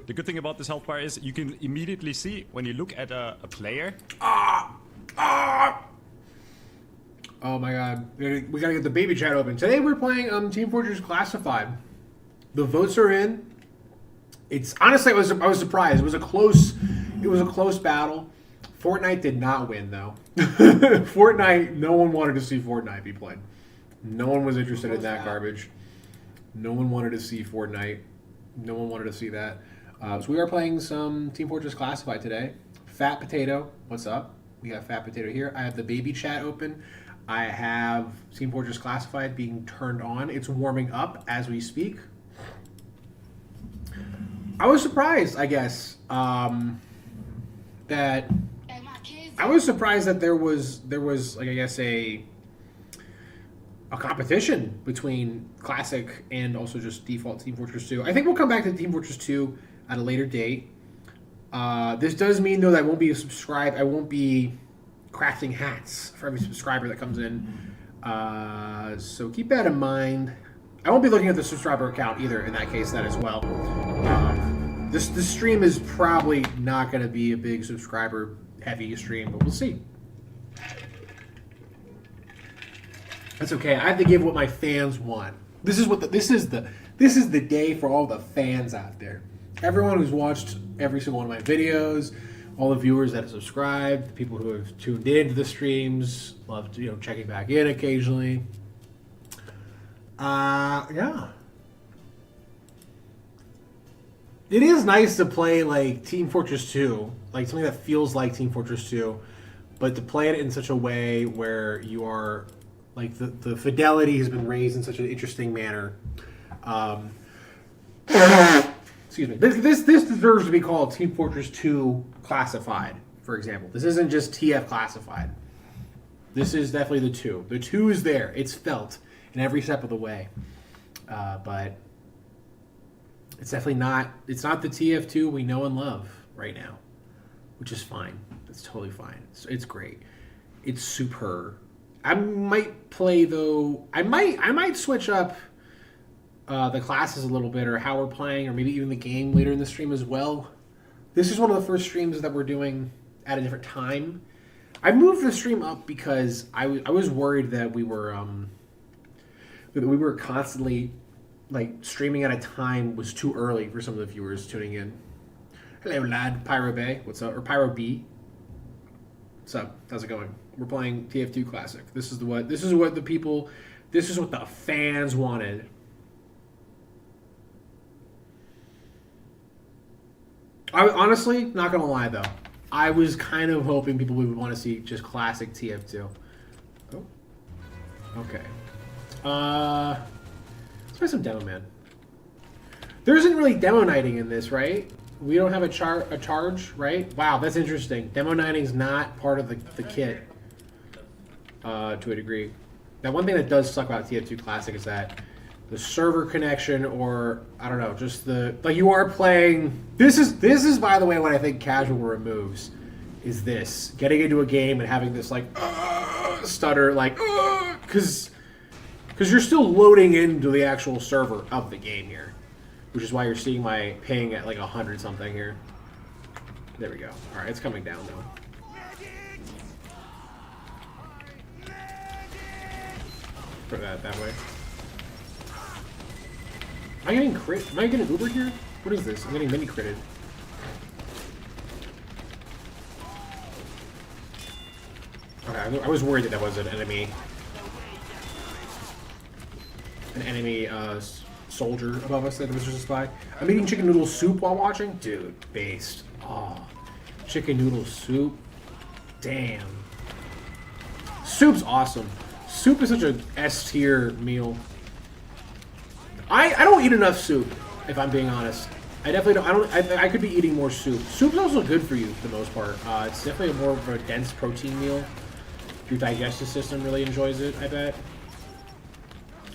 The good thing about this health bar is you can immediately see when you look at a player. Oh my god. We gotta get the baby chat open. Today we're playing Team Fortress Classified. The votes are in. It's honestly I was surprised. It was a close battle. Fortnite did not win though. Fortnite, no one wanted to see Fortnite be played. No one was interested in that garbage. No one wanted to see Fortnite. No one wanted to see that. So we are playing some Team Fortress Classified today. Fat Potato, what's up? We got Fat Potato here. I have the baby chat open. I have Team Fortress Classified being turned on. It's warming up as we speak. I was surprised, I guess, that there was like I guess a competition between Classic and also just default Team Fortress 2. I think we'll come back to Team Fortress 2 at a later date. This does mean though that I won't be subscribed. I won't be crafting hats for every subscriber that comes in. So keep that in mind. I won't be looking at the subscriber account either in that case, that as well. This stream is probably not going to be a big subscriber heavy stream, but we'll see. That's okay. I have to give what my fans want. This is the day for all the fans out there. Everyone who's watched every single one of my videos, all the viewers that have subscribed, the people who have tuned into the streams, love checking back in occasionally. Yeah. It is nice to play like Team Fortress 2, like something that feels like Team Fortress 2, but to play it in such a way where you are like the fidelity has been raised in such an interesting manner. Excuse me. This deserves to be called Team Fortress 2 Classified, for example. This isn't just TF Classified. This is definitely the 2. The 2 is there. It's felt in every step of the way. But it's definitely not. It's not the TF2 we know and love right now, which is fine. It's totally fine. It's great. It's superb. I might play though. I might switch up the classes a little bit, or how we're playing, or maybe even the game later in the stream as well. This is one of the first streams that we're doing at a different time. I moved the stream up because I was worried that we were constantly like streaming at a time was too early for some of the viewers tuning in. Hello, lad. Pyro Bay, what's up? Or Pyro B. What's up? How's it going? We're playing TF2 Classic. This is what the fans wanted. I honestly, not gonna lie though, I was kind of hoping people would want to see just classic TF2. Oh, okay. Let's play some Demo Man. There isn't really Demo Knighting in this, right? We don't have a charge, right? Wow, that's interesting. Demo Knighting is not part of the kit to a degree. Now, one thing that does suck about TF2 Classic is that the server connection, or I don't know, just like you are playing. This is by the way what I think casual removes is this getting into a game and having this like stutter, like because you're still loading into the actual server of the game here, which is why you're seeing my ping at like 100 something here. There we go. All right, it's coming down though. Put that way. Am I getting crit? Am I getting Uber here? What is this? I'm getting mini critted. Okay, I was worried that was an enemy. An enemy soldier above us that was just a spy. I'm eating chicken noodle soup while watching. Dude, based. Oh, chicken noodle soup. Damn. Soup's awesome. Soup is such a S tier meal. I don't eat enough soup, if I'm being honest. I definitely don't. I could be eating more soup. Soup's also good for you for the most part. It's definitely more of a dense protein meal. Your digestive system really enjoys it, I bet.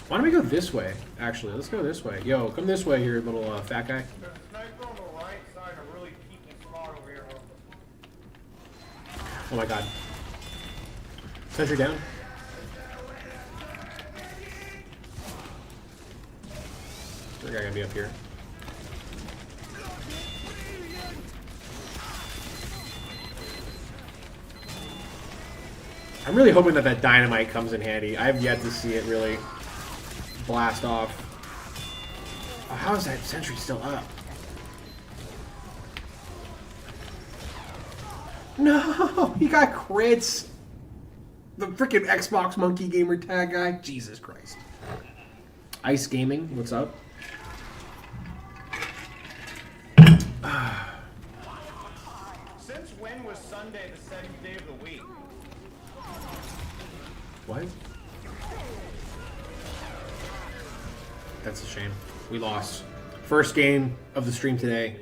Why don't we go this way, actually? Let's go this way. Yo, come this way here, little fat guy. Oh my god. Sentry down. They're gonna be up here. I'm really hoping that that dynamite comes in handy. I have yet to see it really blast off. Oh, how is that sentry still up? No, he got crits. The freaking Xbox Monkey Gamer tag guy. Jesus Christ. Ice Gaming, what's up? Since when was Sunday the seventh day of the week? What? That's a shame. We lost. First game of the stream today.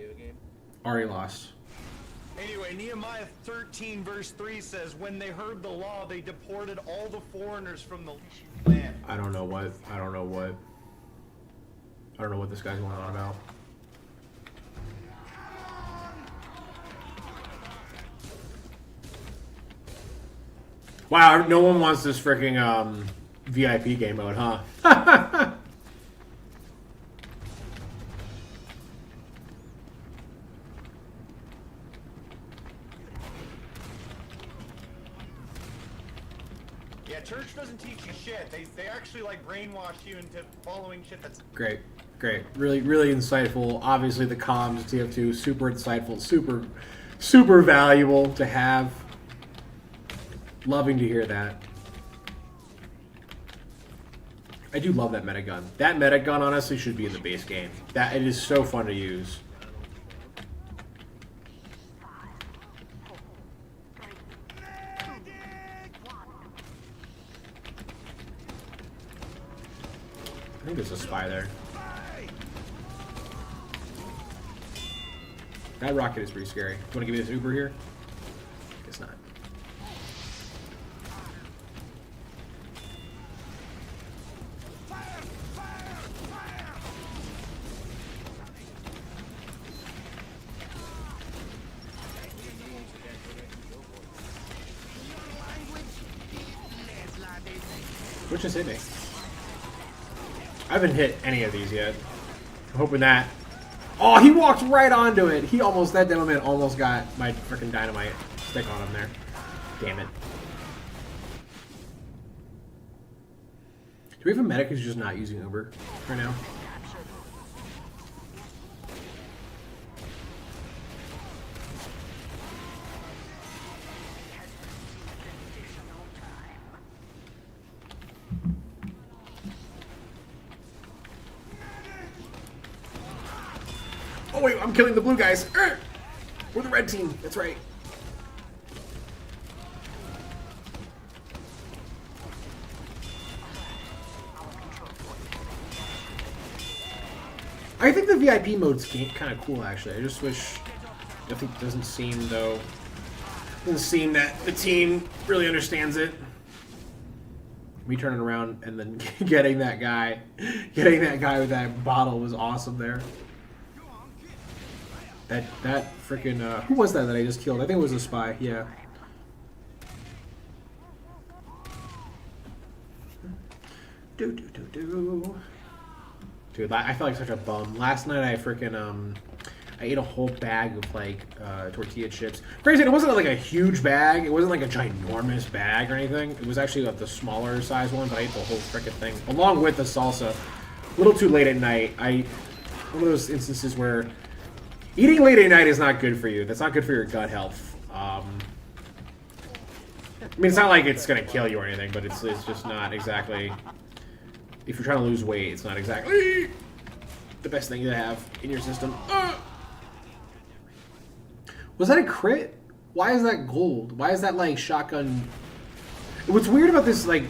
Already lost. Anyway, Nehemiah 13 verse 3 says, when they heard the law, they deported all the foreigners from the land. I don't know what this guy's going on about. Wow, no one wants this freaking VIP game mode, huh? Yeah, church doesn't teach you shit. They actually like brainwash you into following shit that's Great, great, really, really insightful. Obviously, the comms TF2 super insightful, super valuable to have. Loving to hear that. I do love that meta gun. That meta gun honestly should be in the base game. That it is so fun to use. I think there's a spy there. That rocket is pretty scary. You want to give me this Uber here? Guess not. Which just hit me? I haven't hit any of these yet. I'm hoping that. Oh, he walked right onto it. He almost, that demo man almost got my freaking dynamite stick on him there. Damn it. Do we have a medic who's just not using Uber right now? Oh wait, I'm killing the blue guys. We're the red team. That's right. I think the VIP mode's kind of cool, actually. I just wish... I think it doesn't seem, though... Doesn't seem that the team really understands it. Me turning around and then getting that guy with that bottle was awesome there. That freaking who was that I just killed? I think it was a spy. Yeah. Dude, I feel like such a bum. Last night I freaking I ate a whole bag of like tortilla chips. Crazy, it wasn't like a huge bag. It wasn't like a ginormous bag or anything. It was actually like the smaller size one, but I ate the whole freaking thing along with the salsa. A little too late at night. One of those instances where eating late at night is not good for you. That's not good for your gut health. I mean, it's not like it's gonna kill you or anything, but it's just not exactly. If you're trying to lose weight, it's not exactly the best thing to have in your system. Was that a crit? Why is that gold? Why is that like shotgun? What's weird about this like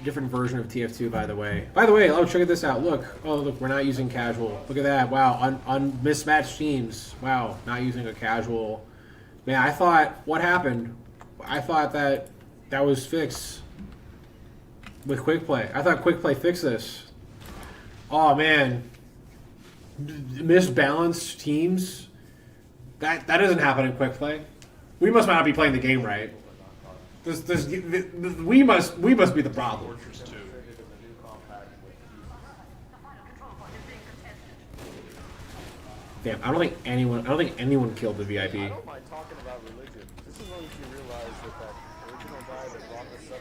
different version of TF2, by the way. Oh, check this out. Look. Oh, look, we're not using casual. Look at that. Wow, on mismatched teams. Wow, not using a casual. Man, I thought, what happened? I thought that was fixed with quick play. I thought quick play fixed this. Oh man, misbalanced teams. That doesn't happen in quick play. We must not be playing the game right. We must be the problem. Damn, I don't think anyone killed the VIP. I don't mind talking about religion. This is once you realize that original guy that brought this up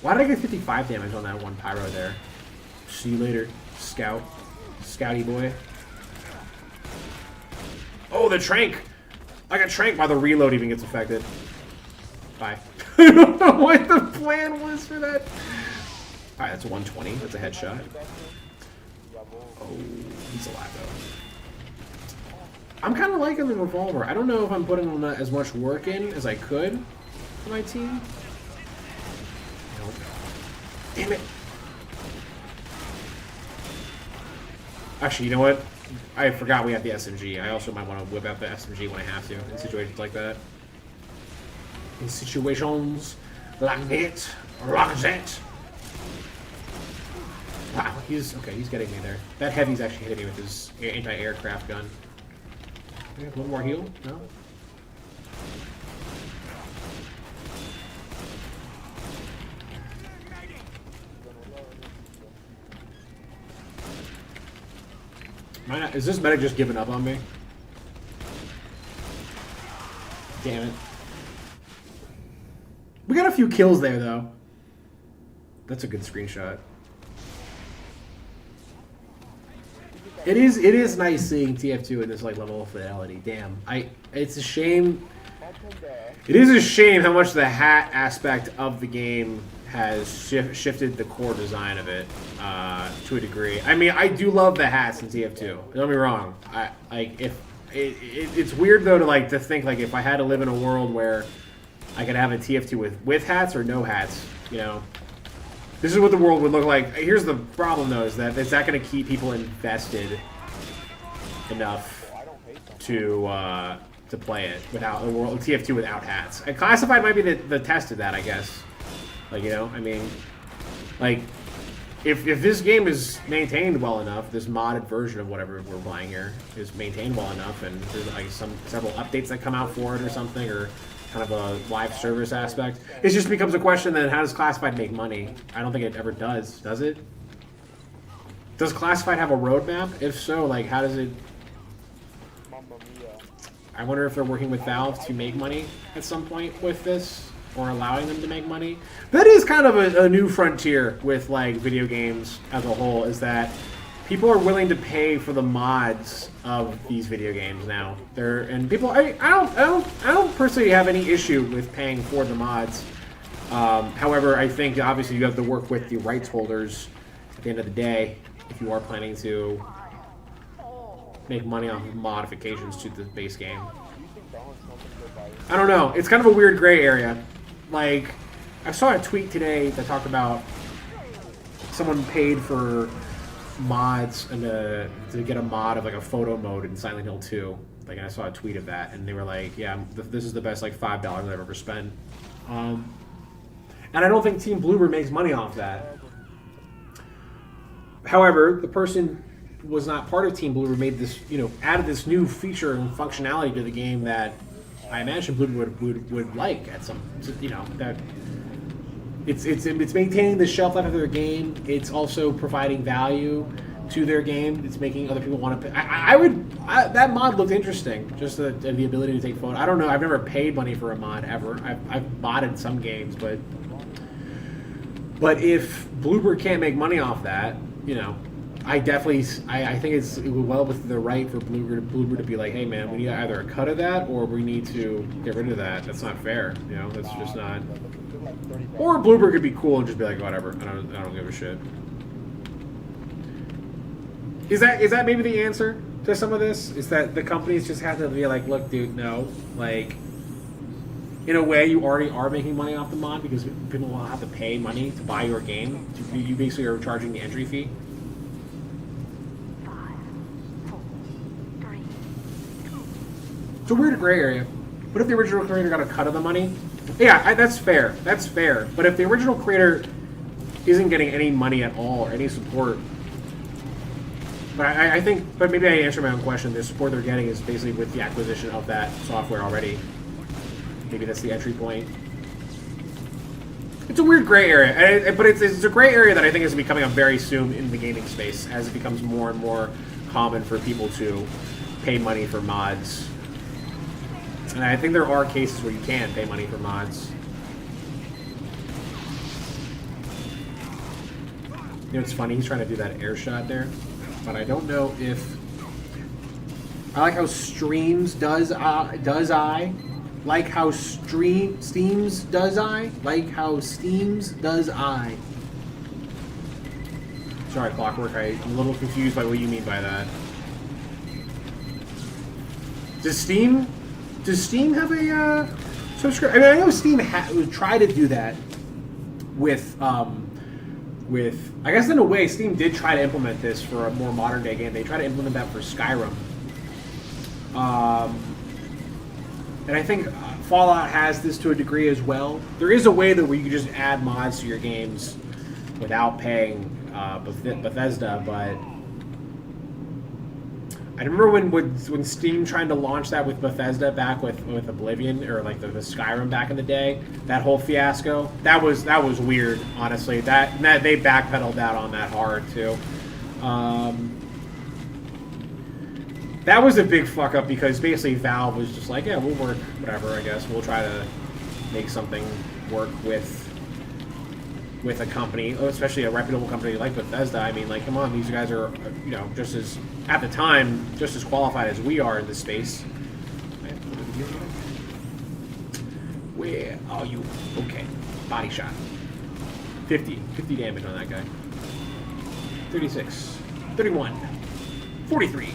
Why did I get 55 damage on that one pyro there? See you later, scout. Scouty boy. Oh, the trank! I got tranked while the reload even gets affected. Bye. I don't know what the plan was for that. Alright, that's a 120. That's a headshot. Oh, he's alive though. I'm kind of liking the revolver. I don't know if I'm putting as much work in as I could for my team. Nope. Damn it. Actually, you know what? I forgot we have the SMG. I also might want to whip out the SMG when I have to in situations like that. In situations like that. Wow, he's okay. He's getting me there. That heavy's actually hitting me with his anti-aircraft gun. Do we have one more heal? No. Is this medic just giving up on me? Damn it. We got a few kills there, though. That's a good screenshot. It is nice seeing TF2 in this like level of fidelity. Damn. It's a shame. It is a shame how much the hat aspect of the game has shifted the core design of it to a degree. I mean, I do love the hats in TF2. Don't get me wrong. It's weird though to think like if I had to live in a world where I could have a TF2 with hats or no hats, you know. This is what the world would look like. Here's the problem though, is that it's not going to keep people invested enough to play it without the world TF2 without hats. And Classified might be the test of that, I guess. Like, you know, I mean, like, if this game is maintained well enough, this modded version of whatever we're playing here is maintained well enough, and there's like several updates that come out for it or something, or kind of a live service aspect, it just becomes a question then how does Classified make money? I don't think it ever does it? Does Classified have a roadmap? If so, like, how does it... I wonder if they're working with Valve to make money at some point with this, or allowing them to make money. That is kind of a new frontier with like video games as a whole, is that people are willing to pay for the mods of these video games now. I don't personally have any issue with paying for the mods. However, I think obviously you have to work with the rights holders at the end of the day if you are planning to make money off of modifications to the base game. I don't know. It's kind of a weird gray area. Like, I saw a tweet today that talked about someone paid for mods and to get a mod of like a photo mode in Silent Hill 2. Like, and I saw a tweet of that, and they were like, "Yeah, this is the best like $5 I've ever spent." And I don't think Team Bloober makes money off that. However, the person was not part of Team Bloober, made this, you know, added this new feature and functionality to the game that I imagine Bloober would like at some, you know, that it's maintaining the shelf life of their game. It's also providing value to their game. It's making other people want to pay. That mod looked interesting. Just the ability to take photos. I don't know. I've never paid money for a mod ever. I've modded some games, but if Bloober can't make money off that, you know, I think it's well within the right for Bloober to be like, hey man, we need either a cut of that or we need to get rid of that. That's not fair, you know. That's just not. Or Bloober could be cool and just be like, whatever. I don't give a shit. Is that maybe the answer to some of this? Is that the companies just have to be like, look, dude, no, like. In a way, you already are making money off the mod because people will have to pay money to buy your game. You basically are charging the entry fee. 5, 4, 3, 2. It's a weird gray area. What if the original creator got a cut of the money? Yeah, that's fair. That's fair. But if the original creator isn't getting any money at all or any support, but I think, but maybe I answered my own question. The support they're getting is basically with the acquisition of that software already. Maybe that's the entry point. It's a weird gray area, but it's a gray area that I think is becoming very soon in the gaming space as it becomes more and more common for people to pay money for mods. And I think there are cases where you can pay money for mods. You know, it's funny. He's trying to do that air shot there, but I don't know if. I like how Streams does I. Like how Steams does I. Like how Steams does I. Sorry, Clockwork. I'm a little confused by what you mean by that. Does Steam have a subscribe? I mean, I know Steam would try to do that with I guess in a way Steam did try to implement this for a more modern day game. They tried to implement that for Skyrim. And I think Fallout has this to a degree as well. There is a way that where you can just add mods to your games without paying Bethesda, but I remember when Steam tried to launch that with Bethesda back with Oblivion or like the Skyrim back in the day, that whole fiasco, that was weird, honestly. That they backpedaled that on that hard too. That was a big fuck up because basically Valve was just like, yeah, we'll work, whatever, I guess. We'll try to make something work with a company, especially a reputable company like Bethesda. I mean, like, come on, these guys are, you know, just as, at the time, just as qualified as we are in this space. Where are you? Okay. Body shot. 50 damage on that guy. 36. 31. 43.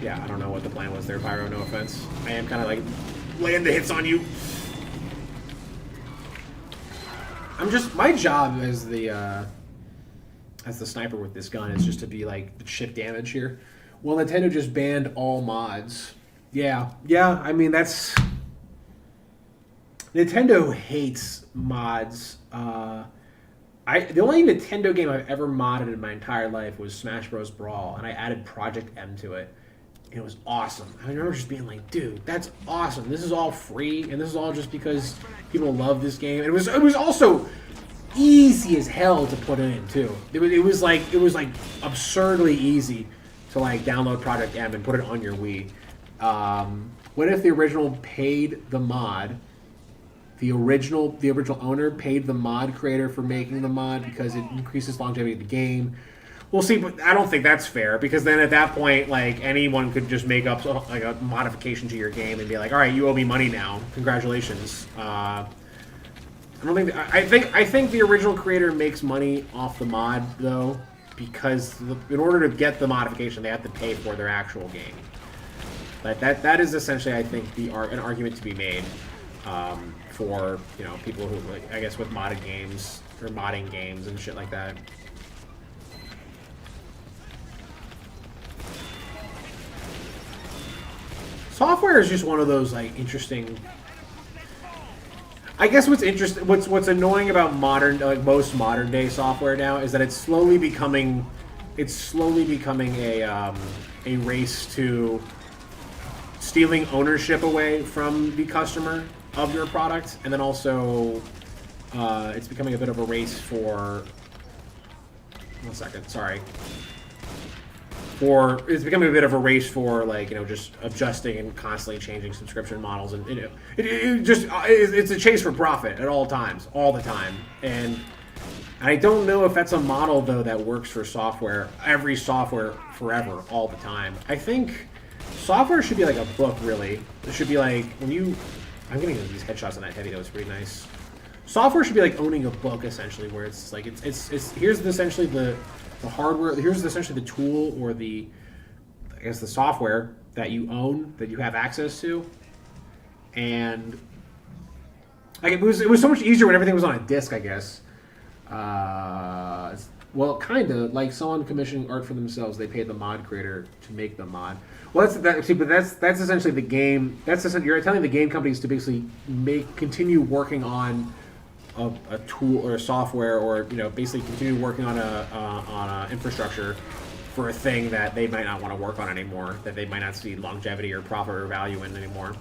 Yeah, I don't know what the plan was there, Pyro, no offense. I am kind of like laying the hits on you. I'm just, my job as the sniper with this gun is just to be like the chip damage here. Well, Nintendo just banned all mods. Yeah, I mean, that's... Nintendo hates mods. The only Nintendo game I've ever modded in my entire life was Smash Bros. Brawl, and I added Project M to it. And it was awesome. I remember just being like, dude, that's awesome. This is all free, and this is all just because people love this game. And it was also easy as hell to put in too. It was like absurdly easy to like download Project M and put it on your Wii. What if the original paid the mod? The original owner paid the mod creator for making the mod because it increases longevity of the game. We'll see, but I don't think that's fair because then at that point, like, anyone could just make up like a modification to your game and be like, "All right, you owe me money now. Congratulations." I don't think. I think the original creator makes money off the mod though, because in order to get the modification, they have to pay for their actual game. But that is essentially, I think, an argument to be made for, you know, people who, like, I guess, with modded games or modding games and shit like that. Software is just one of those like interesting. I guess what's annoying about most modern day software now is that it's slowly becoming a race to stealing ownership away from the customer of your product, and then also it's becoming a bit of a race for. 1 second, sorry. It's becoming a bit of a race for, like, you know, just adjusting and constantly changing subscription models, and, you know, it's a chase for profit at all times, all the time. And I don't know if that's a model though that works for every software forever, all the time. I think software should be like a book, really. It should be like I'm getting these headshots on that heavy though. It's pretty nice. Software should be like owning a book, essentially, where it's like it's here's essentially the hardware, here's essentially the tool or the software that you own, that you have access to, and like it was so much easier when everything was on a disc, I guess. Well, kind of like someone commissioning art for themselves, they paid the mod creator to make the mod. Well, that's essentially the game. You're telling the game companies to basically continue working on a tool or a software, or, you know, basically continue working on a infrastructure for a thing that they might not want to work on anymore, that they might not see longevity or profit or value in anymore.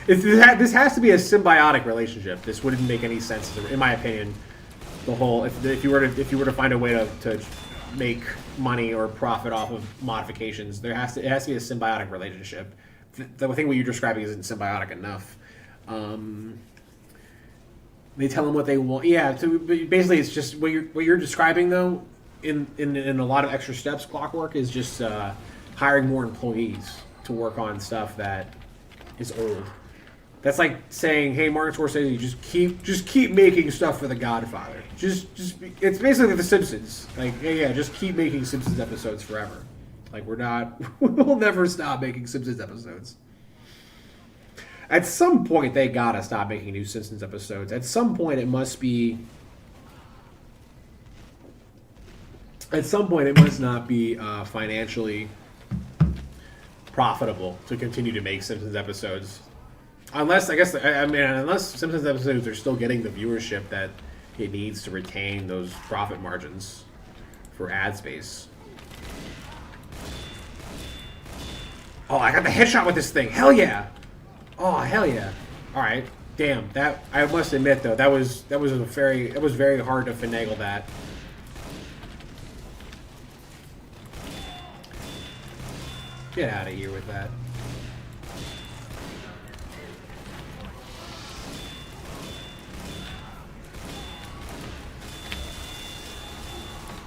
This has to be a symbiotic relationship. This wouldn't make any sense, in my opinion. The whole, if you were to find a way to make money or profit off of modifications, it has to be a symbiotic relationship. The thing what you're describing isn't symbiotic enough. They tell them what they want. Yeah, so basically it's just what you're describing though. In a lot of extra steps, Clockwork is just hiring more employees to work on stuff that is old. That's like saying, "Hey, Martin Scorsese, just keep making stuff for The Godfather." Just it's basically like The Simpsons. Like, yeah, just keep making Simpsons episodes forever. Like we'll never stop making Simpsons episodes. At some point, they gotta stop making new Simpsons episodes. At some point, it must be. At some point, it must not be financially profitable to continue to make Simpsons episodes. Unless, I guess, unless Simpsons episodes are still getting the viewership that it needs to retain those profit margins for ad space. Oh, I got the headshot with this thing. Hell yeah. Oh, hell yeah. All right. Damn. That, I must admit though, it was very hard to finagle that. Get out of here with that.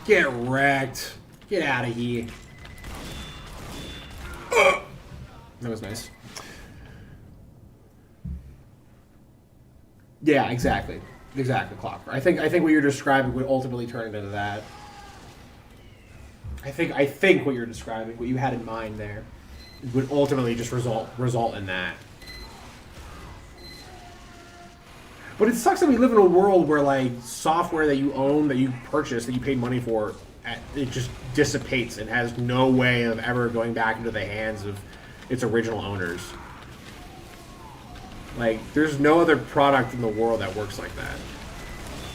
Get wrecked. Get out of here. That was nice. Yeah, exactly. Exactly, Clockwork. I think what you're describing would ultimately turn into that. I think what you're describing, what you had in mind there, would ultimately just result in that. But it sucks that we live in a world where like software that you own, that you purchased, that you paid money for, it just dissipates and has no way of ever going back into the hands of its original owners. Like, there's no other product in the world that works like that.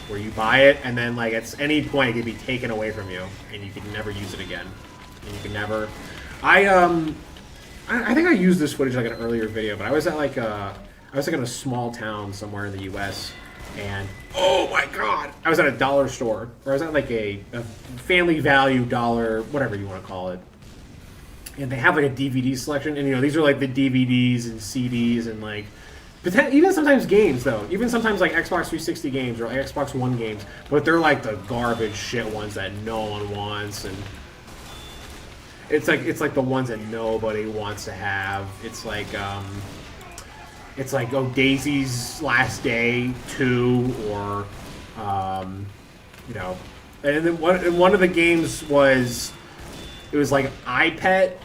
Where you buy it, and then, like, at any point, it can be taken away from you, and you can never use it again. And you can never... I think I used this footage, like, in an earlier video, but I was at, like, in a small town somewhere in the U.S., and, oh my god! I was at a dollar store, or I was at, like, a family value dollar, whatever you want to call it. And they have, like, a DVD selection, and, you know, these are, like, the DVDs and CDs and, like... Even sometimes games, though. Even sometimes, like, Xbox 360 games or Xbox One games. But they're, like, the garbage shit ones that no one wants. And it's like the ones that nobody wants to have. It's like, oh, Daisy's Last Day 2 or, you know. And then one of the games was, it was, like, iPet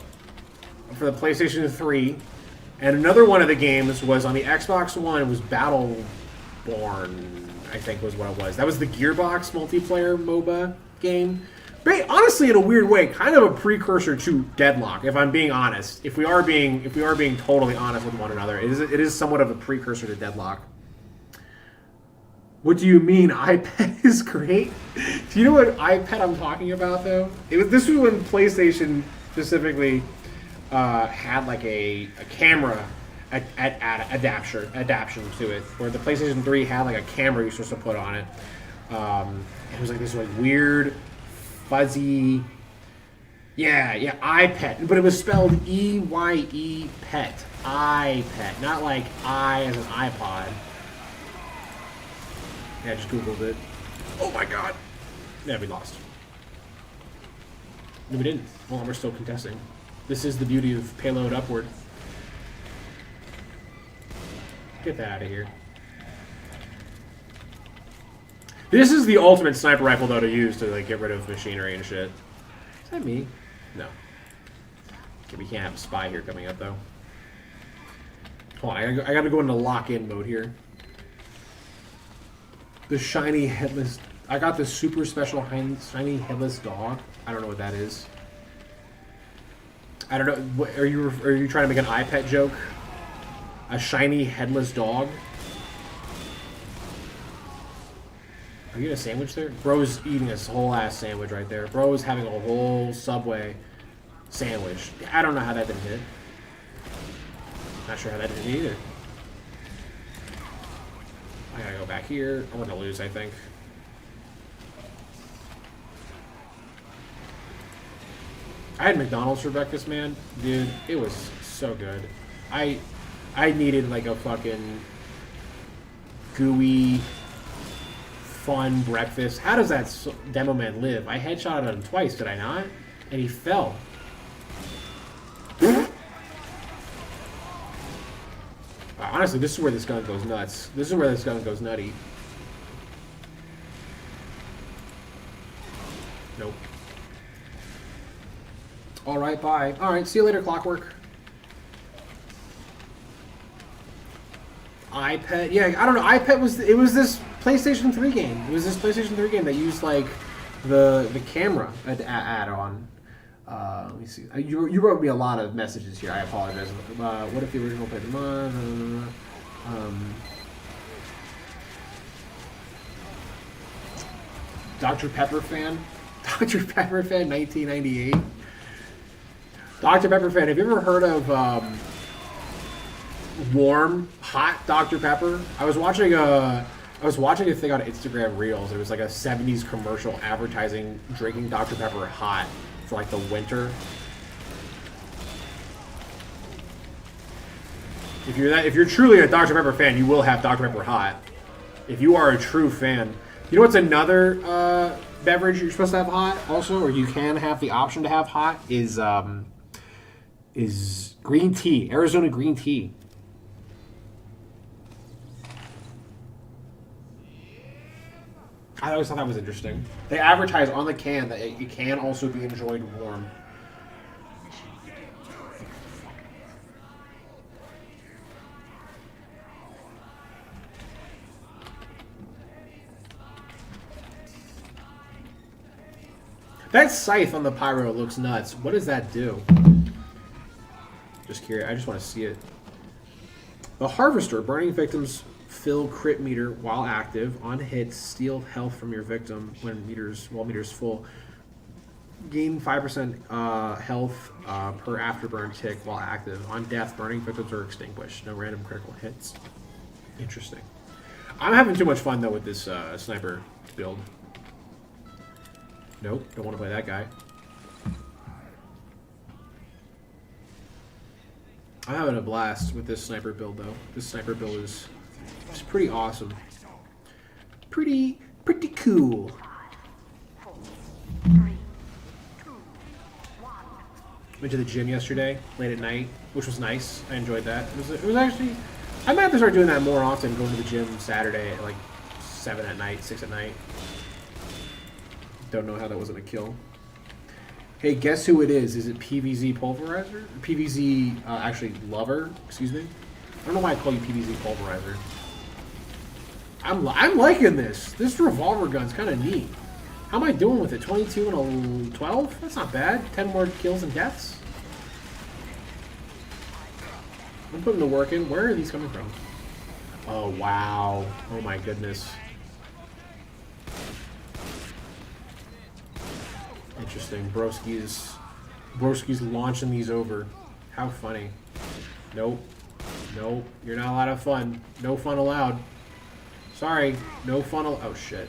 for the PlayStation 3. And another one of the games was on the Xbox One. It was Battleborn, I think was what it was. That was the Gearbox multiplayer MOBA game. But honestly, in a weird way, kind of a precursor to Deadlock. If I'm being honest, if we are being totally honest with one another, it is somewhat of a precursor to Deadlock. What do you mean iPad is great? Do you know what iPad I'm talking about though? This was when PlayStation specifically. Had like a camera adaptation to it, where the PlayStation 3 had like a camera you're supposed to put on it. It was like this like weird, fuzzy, yeah, iPet, but it was spelled E-Y-E pet, iPet, not like I as an iPod. Yeah, I just googled it. Oh my god! Yeah, we lost. No, we didn't. Hold on, we're still contesting. This is the beauty of payload upward. Get that out of here. This is the ultimate sniper rifle though to use to like get rid of machinery and shit. Is that me? No. Okay, we can't have a spy here coming up though. Hold on, I gotta go into lock-in mode here. The shiny headless... I got the super special shiny headless dog. I don't know what that is. I don't know. Are you trying to make an iPet joke? A shiny headless dog? Are you getting a sandwich there? Bro's eating a whole ass sandwich right there. Bro is having a whole Subway sandwich. I don't know how that didn't hit. Not sure how that didn't hit either. I gotta go back here. I'm gonna lose, I think. I had McDonald's for breakfast, man. Dude, it was so good. I needed like a fucking gooey fun breakfast. How does that demo man live? I headshotted him twice, did I not? And he fell. Honestly, this is where this gun goes nuts. This is where this gun goes nutty. Nope. Alright, bye. Alright, see you later, Clockwork. iPet, yeah, I don't know. iPet was this PlayStation 3 game. It was this PlayStation 3 game that used like the camera add-on. Let me see. You wrote me a lot of messages here. I apologize. What if the original played? Dr. Pepper fan. Dr. Pepper fan, 1998. Dr. Pepper fan. Have you ever heard of warm, hot Dr. Pepper? I was watching a thing on Instagram Reels. It was like a 70s commercial advertising drinking Dr. Pepper hot for like the winter. If you're truly a Dr. Pepper fan, you will have Dr. Pepper hot. If you are a true fan. You know what's another beverage you're supposed to have hot also, or you can have the option to have hot, is green tea, Arizona green tea. I always thought that was interesting. They advertise on the can that it can also be enjoyed warm. That scythe on the pyro looks nuts. What does that do? Just curious. I just want to see it. The Harvester. Burning victims fill crit meter while active. On hits, steal health from your victim while meters full. Gain 5% health per afterburn tick while active. On death, burning victims are extinguished. No random critical hits. Interesting. I'm having too much fun though with this sniper build. Nope, don't want to play that guy. I'm having a blast with this sniper build, though. This sniper build is pretty awesome. Pretty cool. 4, 3, 2, 1. Went to the gym yesterday, late at night, which was nice. I enjoyed that. It was actually... I might have to start doing that more often, going to the gym Saturday at like 7 at night, 6 at night. Don't know how that wasn't a kill. Hey, guess who it is? Is it PVZ Pulverizer? PVZ, actually, Lover? Excuse me? I don't know why I call you PVZ Pulverizer. I'm liking this. This revolver gun's kind of neat. How am I doing with it? 22 and a 12? That's not bad. 10 more kills and deaths. I'm putting the work in. Where are these coming from? Oh, wow. Oh, my goodness. Interesting. Broski's launching these over. How funny. Nope. Nope. You're not allowed to have fun. No fun allowed. Sorry. No fun oh, shit.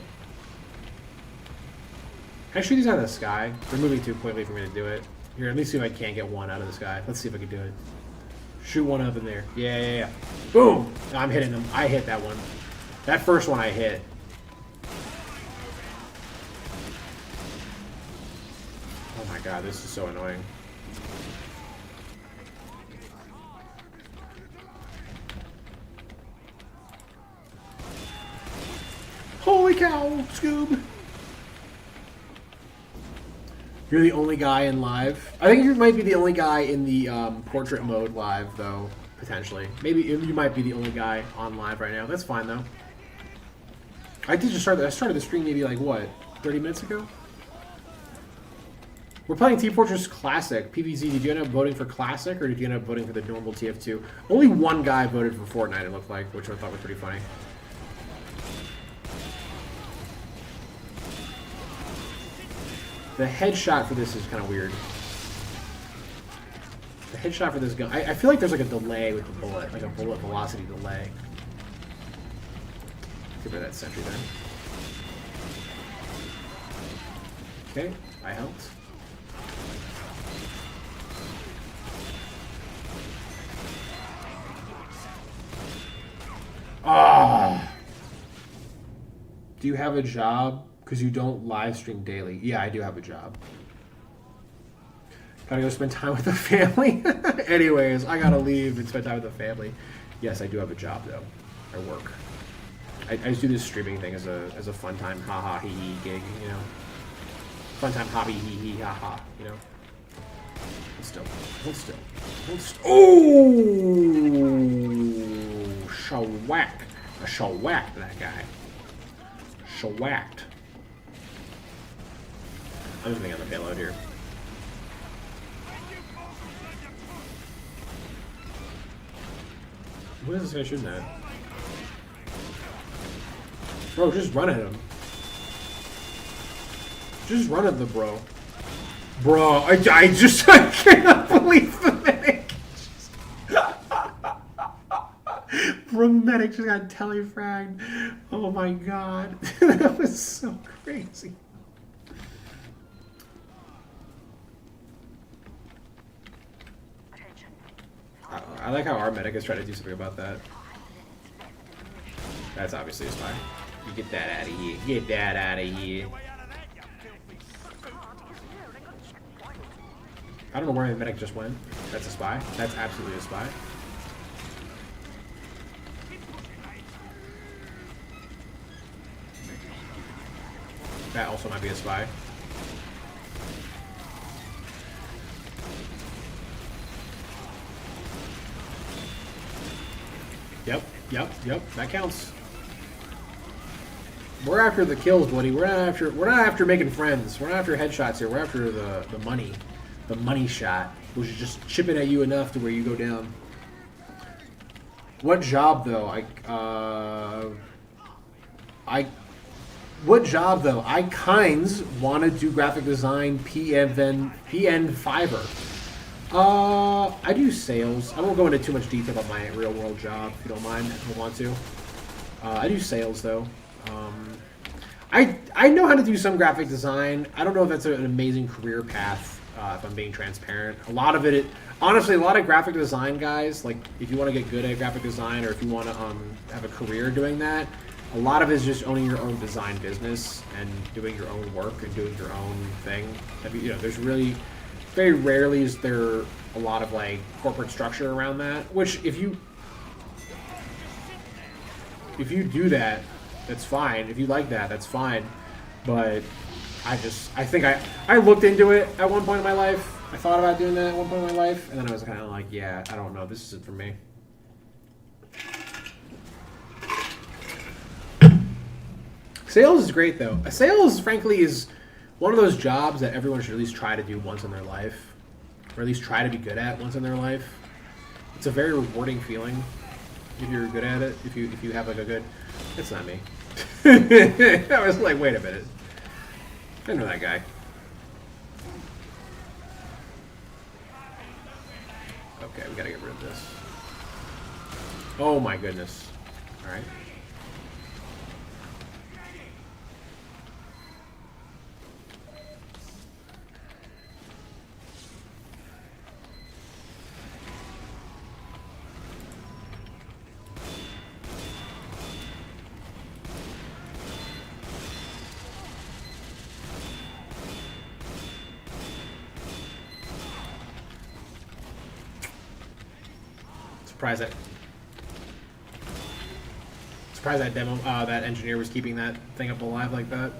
Can I shoot these out of the sky? They're moving too quickly for me to do it. Here, let me see if I can't get one out of the sky. Let's see if I can do it. Shoot one up in there. Yeah. Boom! I'm hitting them. I hit that one. That first one I hit. Oh my god, this is so annoying. Holy cow, Scoob! You're the only guy in live. I think you might be the only guy in the portrait mode live, though, potentially. Maybe you might be the only guy on live right now. That's fine, though. I started the stream maybe, like, what, 30 minutes ago? We're playing Team Fortress Classic. PVZ, did you end up voting for Classic, or did you end up voting for the normal TF2? Only one guy voted for Fortnite, it looked like, which I thought was pretty funny. The headshot for this is kind of weird. The headshot for this gun... I feel like there's like a delay with the bullet, like a bullet velocity delay. Get rid of that sentry there. Okay, I helped. Ah! Do you have a job? Because you don't live stream daily. Yeah, I do have a job. Gotta go spend time with the family. Anyways, I gotta leave and spend time with the family. Yes, I do have a job though. I work. I just do this streaming thing as a fun time, haha, hee hee gig, you know. Fun time hobby, hee hee, haha, you know. Hold still. Oh, shellacked. I shellacked that guy. Shellacked. I'm just getting on the payload here. What is this guy shooting at? Bro, just run at him. Just run at the bro. Bro, I cannot believe the medic. Bro, medic just got telefragged. Oh my god. That was so crazy. Attention. I like how our medic is trying to do something about that. That's obviously a spy. You get that out of here. Get that out of here. I don't know where the medic just went. That's a spy. That's absolutely a spy. That also might be a spy. Yep. That counts. We're after the kills, buddy. We're not after making friends. We're not after headshots here. We're after the money. The money shot, which is just chipping at you enough to where you go down. What job though? What job though? I kinds want to do graphic design, PN Fiverr. I do sales. I won't go into too much detail about my real world job if you don't mind. I don't want to. I do sales though. I know how to do some graphic design. I don't know if that's an amazing career path. If I'm being transparent, a lot of it, honestly, a lot of graphic design guys, like if you want to get good at graphic design or if you want to have a career doing that, a lot of it is just owning your own design business and doing your own work and doing your own thing. You know, there's really, very rarely is there a lot of like corporate structure around that. Which if you do that, that's fine. If you like that, that's fine. But I think I looked into it at one point in my life. I thought about doing that at one point in my life, and then I was kind of like, yeah, I don't know, this isn't for me. Sales is great though. Sales, frankly, is one of those jobs that everyone should at least try to do once in their life, or at least try to be good at once in their life. It's a very rewarding feeling if you're good at it. If you have like a good, it's not me. I was like, wait a minute. I know that guy. Okay, we gotta get rid of this. Oh my goodness. Alright. Surprised that demo, that engineer was keeping that thing up alive like that.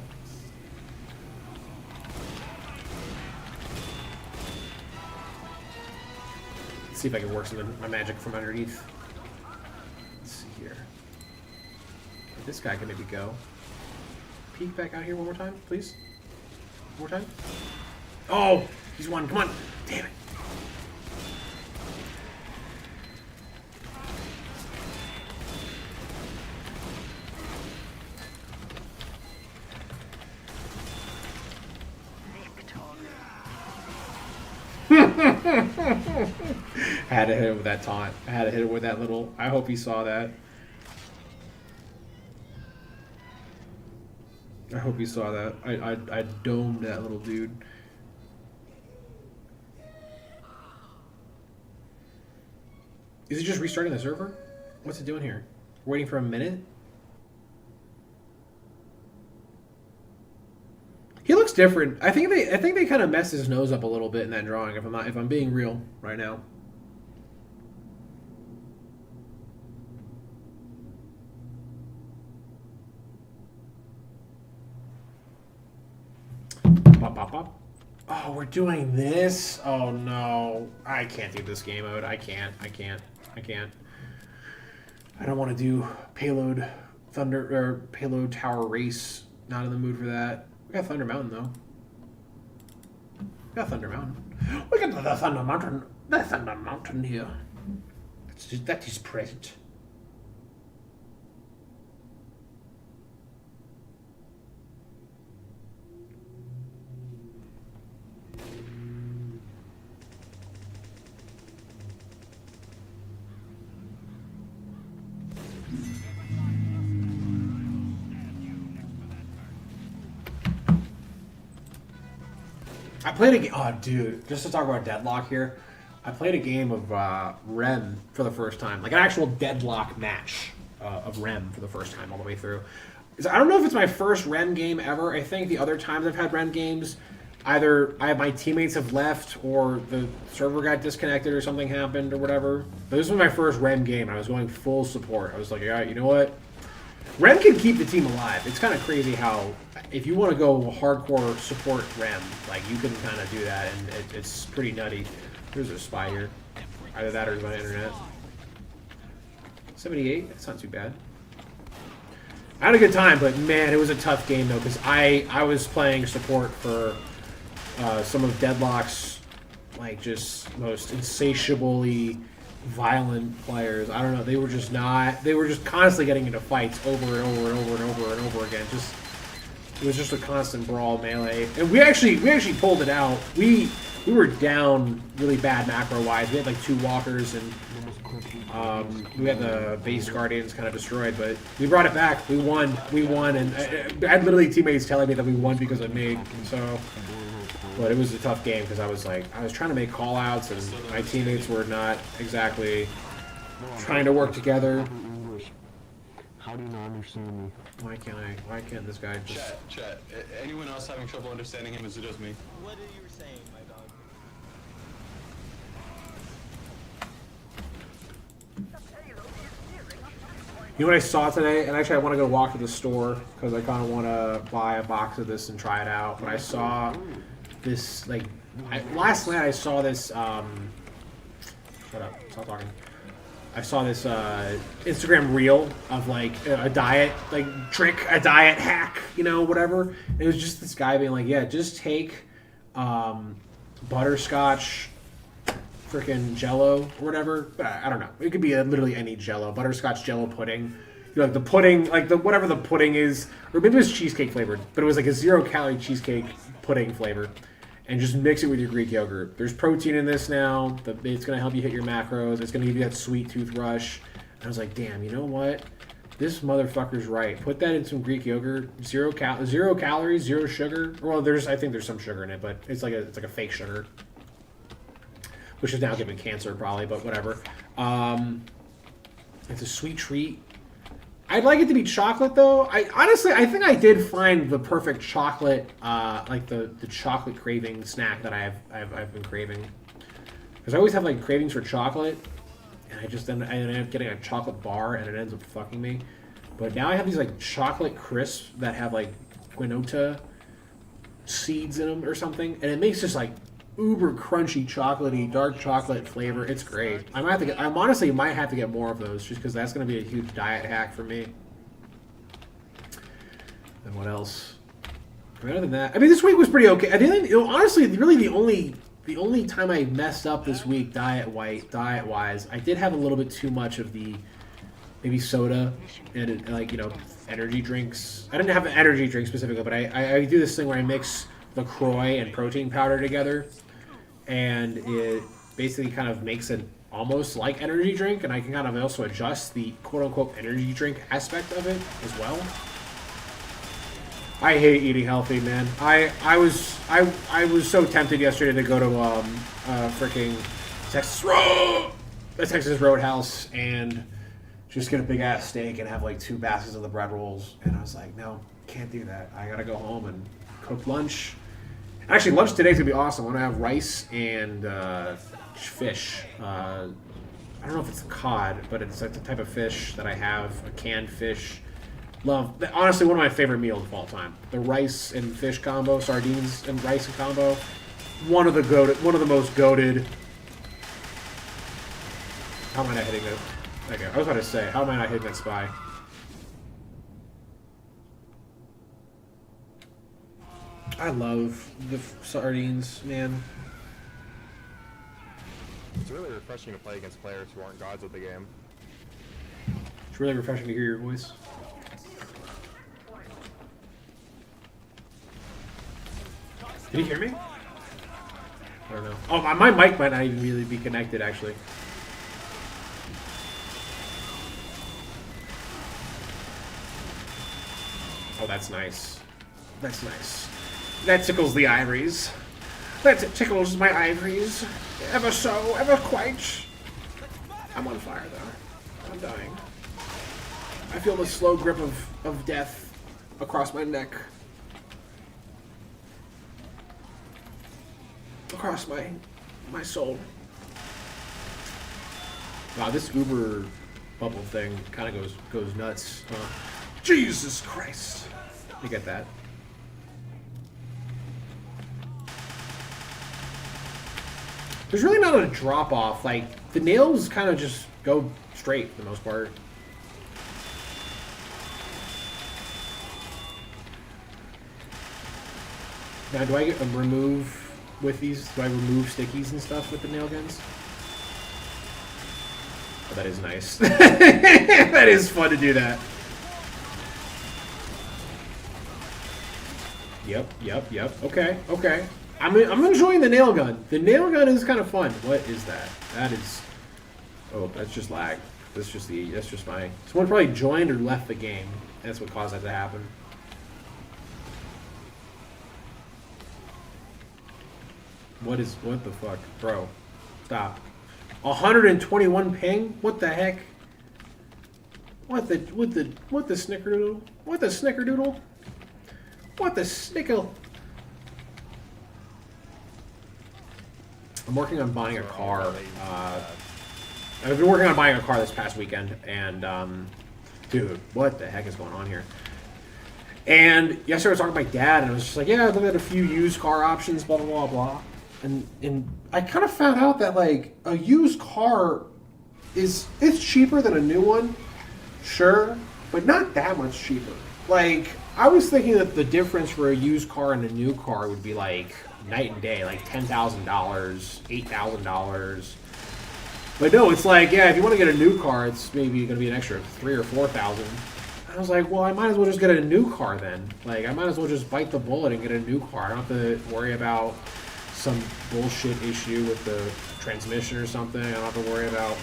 Let's see if I can work some of my magic from underneath. Let's see here. This guy can maybe go. Peek back out here one more time, please. One more time. Oh, he's one. Come on. Damn it. Had to hit him with that taunt. I had to hit him with that little. I hope he saw that. I hope he saw that. I domed that little dude. Is it just restarting the server? What's it doing here? We're waiting for a minute? different. I think they kind of messed his nose up a little bit in that drawing. If I'm being real right now. Pop, pop, pop. Oh, we're doing this? Oh no. I can't do this game mode. I can't. I don't want to do payload payload tower race. Not in the mood for that. We got Thunder Mountain though. We got Thunder Mountain. We got the Thunder Mountain. The Thunder Mountain here. That is present. I played a game. Oh, dude, just to talk about Deadlock here, I played a game of Rem for the first time, like an actual Deadlock match of Rem for the first time all the way through. I don't know if it's my first Rem game ever. I think the other times I've had Rem games, either my teammates have left or the server got disconnected or something happened or whatever. But this was my first Rem game. I was going full support. I was like, all right, you know what? Rem can keep the team alive. It's kind of crazy how, if you want to go hardcore support Rem, like you can kind of do that, and it's pretty nutty. There's a spy here. Either that or my internet. 78. That's not too bad. I had a good time, but man, it was a tough game though, because I was playing support for some of Deadlock's like just most insatiably violent players. I don't know. They were just not. They were just constantly getting into fights over and over and over and over and over again. It was just a constant brawl melee, and we actually pulled it out. We were down really bad macro wise. We had like 2 walkers and we had the base guardians kind of destroyed, but we brought it back. We won, and I had literally teammates telling me that we won because of me. So, but it was a tough game because I was trying to make call outs and my teammates were not exactly trying to work together. How do you not understand me? Why can't this guy just... Chat. Anyone else having trouble understanding him as it does me? What are you saying, my dog? You know what I saw today? And actually I want to go walk to the store because I kind of want to buy a box of this and try it out. But I saw this, like, last night I saw this, shut up, stop talking. I saw this Instagram reel of like a diet trick, a diet hack, you know, whatever. And it was just this guy being like, yeah, just take butterscotch freaking Jello or whatever. But I don't know. It could be literally any Jello, butterscotch Jello pudding. You know, like the pudding, like the whatever the pudding is, or maybe it was cheesecake flavored, but it was like a 0-calorie cheesecake pudding flavor. And just mix it with your Greek yogurt. There's protein in this now. It's going to help you hit your macros. It's going to give you that sweet tooth rush. And I was like, damn, you know what? This motherfucker's right. Put that in some Greek yogurt. 0 calories, 0 sugar. Well, I think there's some sugar in it, but it's like a fake sugar, which is now giving cancer probably, but whatever. It's a sweet treat. I'd like it to be chocolate though. I think I did find the perfect chocolate, like the chocolate craving snack that I've been craving. Because I always have like cravings for chocolate, and I end up getting a chocolate bar, and it ends up fucking me. But now I have these like chocolate crisps that have like guanota seeds in them or something, and it makes just like uber crunchy, chocolatey, dark chocolate flavor. It's great. I honestly might have to get more of those just because that's going to be a huge diet hack for me. And what else? I mean, other than that, I mean, this week was pretty okay. I didn't, honestly, really the only time I messed up this week diet-wise, I did have a little bit too much of the maybe soda and like, you know, energy drinks. I didn't have an energy drink specifically, but I do this thing where I mix LaCroix and protein powder together, and it basically kind of makes it almost like energy drink, and I can kind of also adjust the quote-unquote energy drink aspect of it as well. I hate eating healthy, man. I was so tempted yesterday to go to freaking Texas Roadhouse and just get a big ass steak and have like 2 baskets of the bread rolls, and I was like, no, can't do that. I gotta go home and cook lunch, Actually, lunch today's gonna be awesome. I'm gonna have rice and fish. I don't know if it's cod, but it's like the type of fish that I have. A canned fish. Love. Honestly, one of my favorite meals of all time. The rice and fish combo, sardines and rice and combo. One of the most goated. How am I not hitting it? Okay, I was about to say, how am I not hitting that spy? I love the sardines, man. It's really refreshing to play against players who aren't gods of the game. It's really refreshing to hear your voice. Did you hear me? I don't know. Oh, my mic might not even really be connected, actually. Oh, that's nice. That's nice. That tickles the ivories. That tickles my ivories. Ever so, ever quite. I'm on fire, though. I'm dying. I feel the slow grip of death across my neck. Across my soul. Wow, this Uber bubble thing kind of goes nuts. Jesus Christ! You get that? There's really not a drop off. Like the nails kind of just go straight for the most part. Now, do I get a remove with these? Do I remove stickies and stuff with the nail guns? Oh, that is nice. That is fun to do that. Yep. Okay. I'm enjoying the nail gun. The nail gun is kind of fun. What is that? That is... Oh, that's just lag. That's just my... Someone probably joined or left the game. That's what caused that to happen. What the fuck? Bro. Stop. 121 ping? What the heck? What the snickerdoodle? What the snickerdoodle? What the snickle? I'm working on buying a car. I've been working on buying a car this past weekend, and dude, what the heck is going on here? And yesterday I was talking to my dad, and I was just like, yeah, I looked at a few used car options, blah blah blah blah. And I kind of found out that like a used car it's cheaper than a new one, sure, but not that much cheaper. Like I was thinking that the difference for a used car and a new car would be like night and day, like $10,000, $8,000. But no, it's like, yeah, if you want to get a new car, it's maybe going to be an extra $3,000 or $4,000. I was like, well, I might as well just get a new car then. Like, I might as well just bite the bullet and get a new car. I don't have to worry about some bullshit issue with the transmission or something. I don't have to worry about...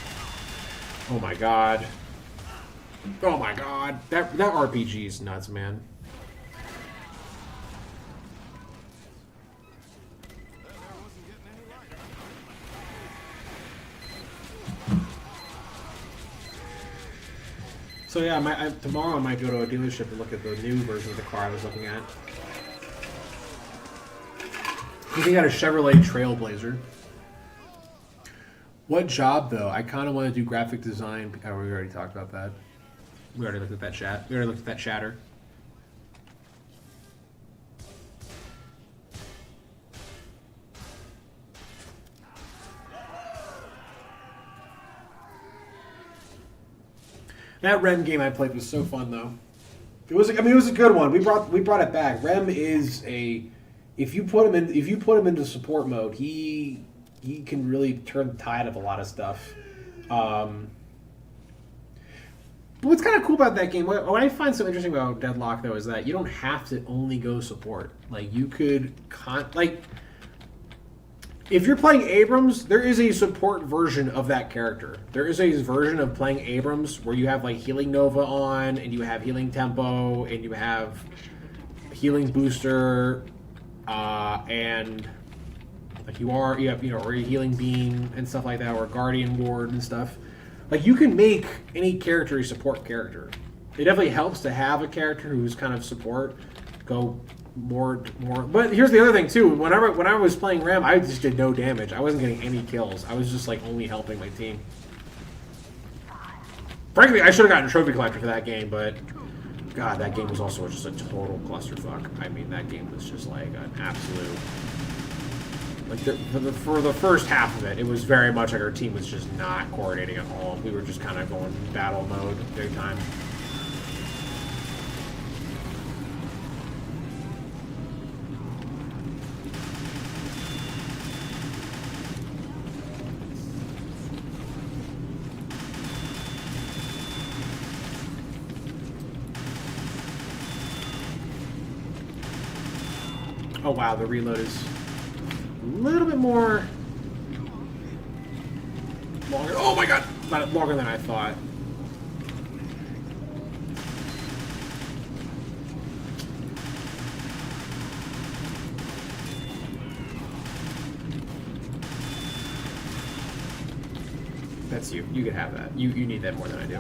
Oh my god. Oh my god. That RPG is nuts, man. So yeah, tomorrow I might go to a dealership and look at the new version of the car I was looking at. Looking at a Chevrolet Trailblazer. What job though? I kind of want to do graphic design. Oh, we already talked about that. We already looked at that chat. We already looked at that chatter. That Rem game I played was so fun though. It was a good one. We brought it back. Rem is a if you put him into support mode, he can really turn the tide of a lot of stuff. But what's kind of cool about that game, what I find so interesting about Deadlock though, is that you don't have to only go support. Like you could if you're playing Abrams, there is a support version of that character. There is a version of playing Abrams where you have like Healing Nova on, and you have Healing Tempo, and you have Healing Booster, and like you have or a Healing Beam and stuff like that, or Guardian Ward and stuff. Like you can make any character a support character. It definitely helps to have a character who's kind of support. Go more. But here's the other thing too. When I was playing Ram, I just did no damage. I wasn't getting any kills. I was just like only helping my team. Frankly, I should have gotten a trophy collector for that game, but God, that game was also just a total clusterfuck. I mean, that game was just like an absolute. Like for the first half of it, it was very much like our team was just not coordinating at all. We were just kind of going battle mode big time. Oh wow, the reload is a little bit more longer. Oh my god, not longer than I thought. That's you. You can have that. You need that more than I do.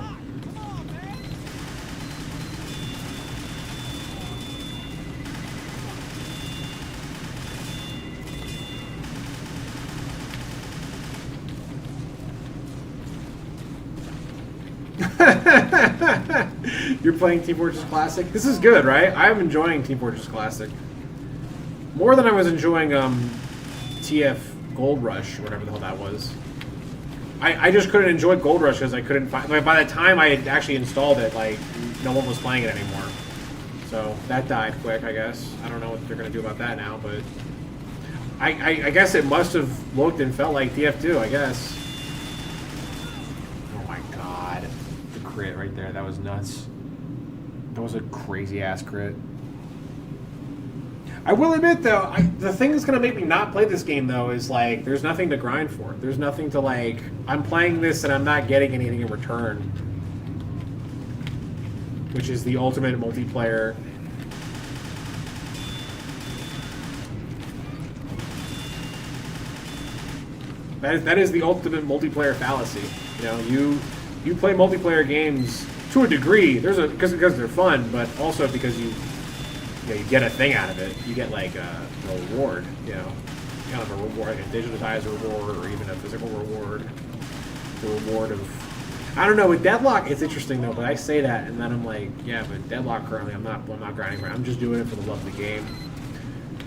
You're playing Team Fortress Classic? This is good, right? I'm enjoying Team Fortress Classic. More than I was enjoying TF Gold Rush, or whatever the hell that was. I just couldn't enjoy Gold Rush because I couldn't find... Like, by the time I had actually installed it, like, no one was playing it anymore. So, that died quick, I guess. I don't know what they're going to do about that now, but... I guess it must have looked and felt like TF2, I guess. Crit right there. That was nuts. That was a crazy ass crit. I will admit though, the thing that's gonna make me not play this game though is like there's nothing to grind for. There's nothing to like. I'm playing this and I'm not getting anything in return, which is the ultimate multiplayer. That is the ultimate multiplayer fallacy. You know, you play multiplayer games to a degree. Because they're fun, but also because you get a thing out of it. You get like a reward, you know, kind of a reward, like a digitized reward, or even a physical reward. The reward of, I don't know. With Deadlock, it's interesting though. But I say that, and then I'm like, yeah, but Deadlock currently, I'm not grinding around. I'm just doing it for the love of the game.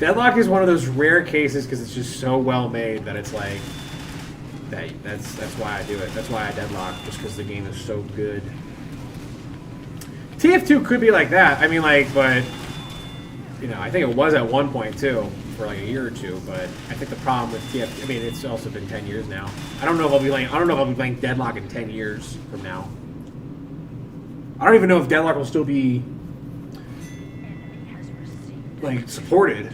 Deadlock is one of those rare cases because it's just so well made that it's like. That's why I do it. That's why I Deadlock, just because the game is so good. TF2 could be like that. I mean, like, but you know, I think it was at one point too, for like a year or two. But I think the problem with TF, I mean, it's also been 10 years now. I don't know if I'll be playing Deadlock in 10 years from now. I don't even know if Deadlock will still be like supported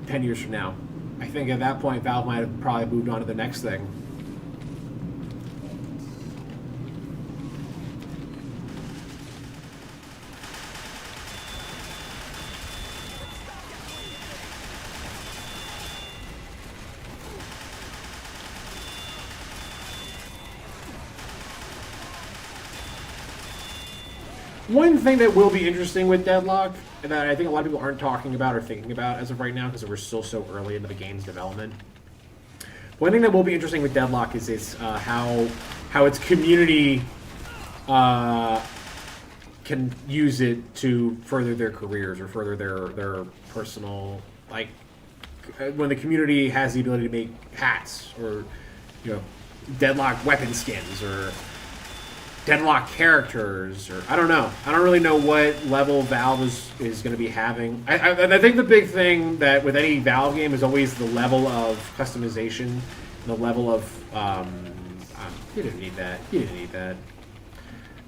10 years from now. I think at that point, Valve might have probably moved on to the next thing. One thing that will be interesting with Deadlock, that I think a lot of people aren't talking about or thinking about as of right now, because we're still so early into the game's development. One thing that will be interesting with Deadlock is how its community can use it to further their careers or further their personal, like when the community has the ability to make hats or Deadlock weapon skins or Deadlock characters, or I don't know. I don't really know what level Valve is going to be having. I think the big thing that with any Valve game is always the level of customization, the level of you didn't need that. You didn't need that.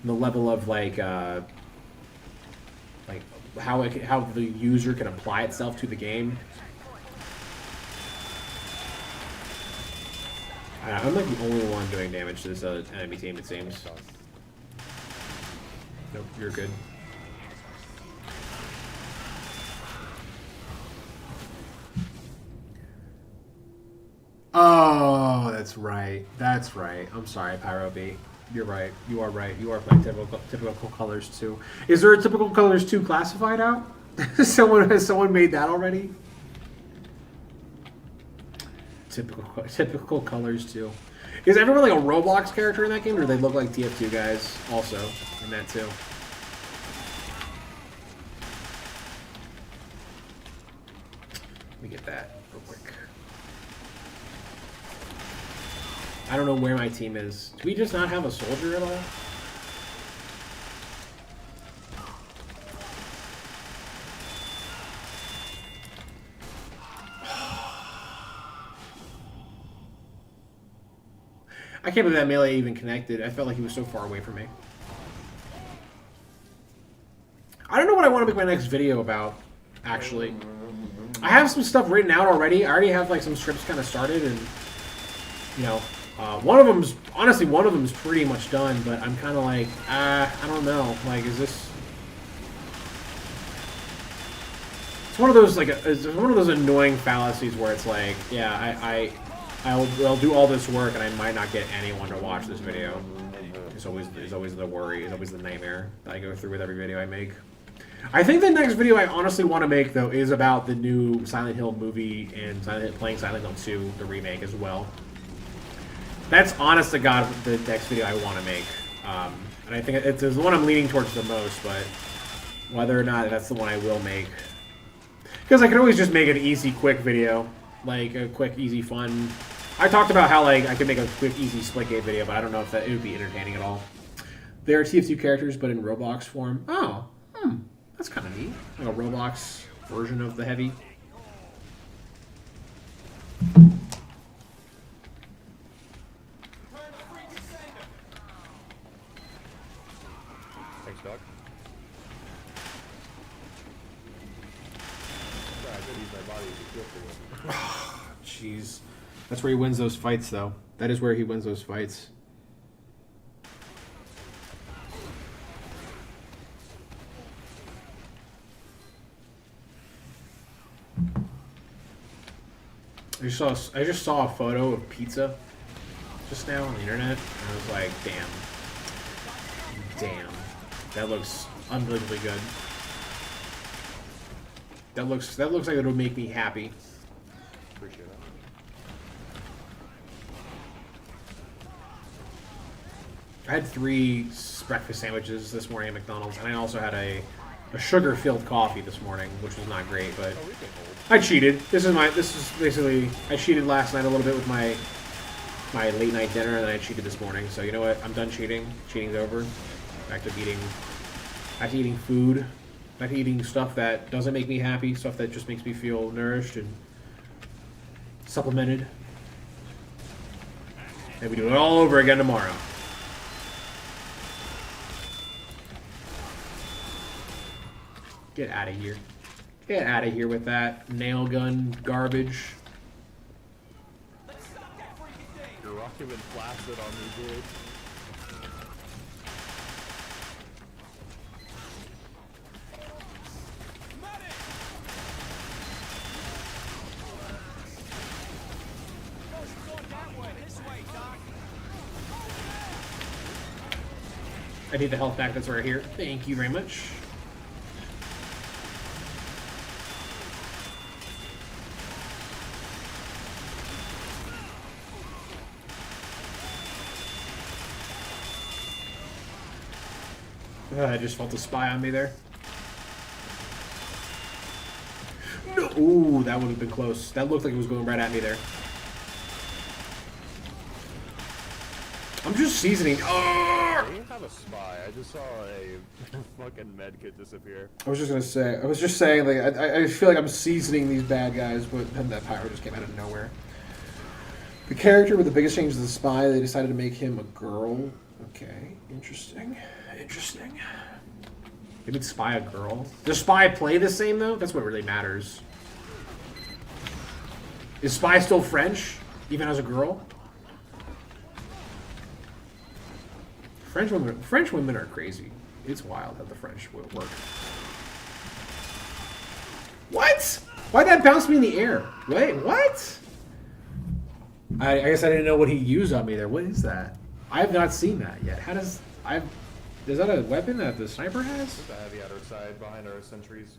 The level of like how the user can apply itself to the game. I'm like the only one doing damage to this enemy team, it seems. Nope, you're good. Oh, that's right. That's right. I'm sorry, Pyro B. You're right. You are right. You are playing typical Colors 2. Is there a Typical Colors 2 classified out? Has someone made that already? Typical colors too. Is everyone like a Roblox character in that game, or do they look like TF2 guys also in that too? Let me get that real quick. I don't know where my team is. Do we just not have a soldier at all? I can't believe that melee even connected. I felt like he was so far away from me. I don't know what I want to make my next video about, actually. I have some stuff written out already. I already have like some scripts kind of started, and you know, one of them's honestly pretty much done. But I'm kind of like, I don't know. Like, is this? It's one of those like, it's one of those annoying fallacies where it's like, yeah, I'll do all this work and I might not get anyone to watch this video. It's always the worry. It's always the nightmare that I go through with every video I make. I think the next video I honestly want to make, though, is about the new Silent Hill movie and playing Silent Hill 2, the remake, as well. That's, honest to God, the next video I want to make. And I think it's the one I'm leaning towards the most, but whether or not that's the one I will make. Because I can always just make an easy, quick video. Like, a quick, easy, fun... I talked about how, like, I could make a quick, easy Splitgate video, but I don't know if it would be entertaining at all. They are TF2 characters, but in Roblox form. Oh, that's kind of neat. Like a Roblox version of the Heavy. Thanks, Doc. Yeah, I could use my body to kill for you. Jeez. That's where he wins those fights, though. That is where he wins those fights. I just saw a photo of pizza just now on the internet, and I was like, damn, that looks unbelievably good. That looks like it'll make me happy. Appreciate it. I had 3 breakfast sandwiches this morning at McDonald's, and I also had a sugar-filled coffee this morning, which was not great, but I cheated. This is basically, I cheated last night a little bit with my late night dinner, and then I cheated this morning. So you know what? I'm done cheating. Cheating's over. Back to eating food. Back to eating stuff that doesn't make me happy, stuff that just makes me feel nourished and supplemented. And we do it all over again tomorrow. Get out of here. Get out of here with that nail gun garbage. You're rocking and flaccid on me, dude. I need the health back that's right here. Thank you very much. I just felt a spy on me there. No! Ooh, that would have been close. That looked like it was going right at me there. I'm just seasoning. Oh! I didn't have a spy. I just saw a fucking medkit disappear. I was just saying, like, I feel like I'm seasoning these bad guys, but then that pyro just came out of nowhere. The character with the biggest change is the spy. They decided to make him a girl. Okay, interesting. Interesting. Maybe it's spy a girl. Does spy play the same, though? That's what really matters. Is spy still French, even as a girl? French women are crazy. It's wild how the French work. What? Why'd that bounce me in the air? Wait, what? I guess I didn't know what he used on me there. What is that? I have not seen that yet. How does... Is that a weapon that the sniper has? There's a heavy outside behind our sentries.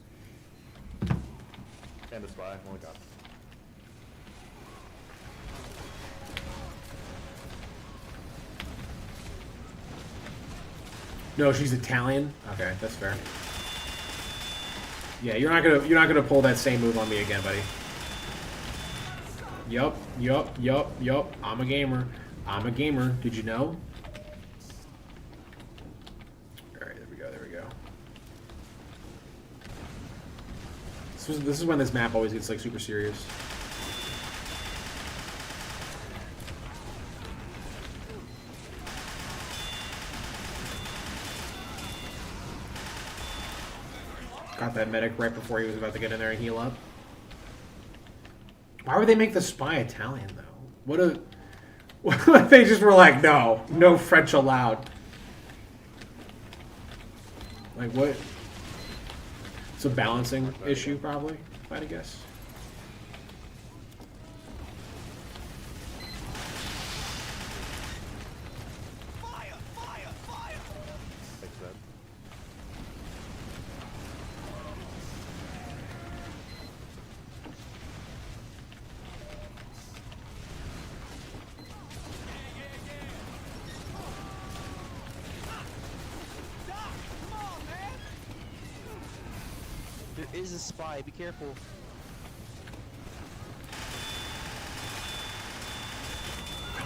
And a spy. Oh my god. No, she's Italian. Okay, that's fair. Yeah, you're not gonna pull that same move on me again, buddy. Yup. I'm a gamer. I'm a gamer. Did you know? Alright, there we go. This is when this map always gets like super serious. Got that medic right before he was about to get in there and heal up. Why would they make the spy Italian though? What if they just were like, no French allowed? Like what? It's a balancing issue probably, if I had to guess. Like that. There is a spy, be careful.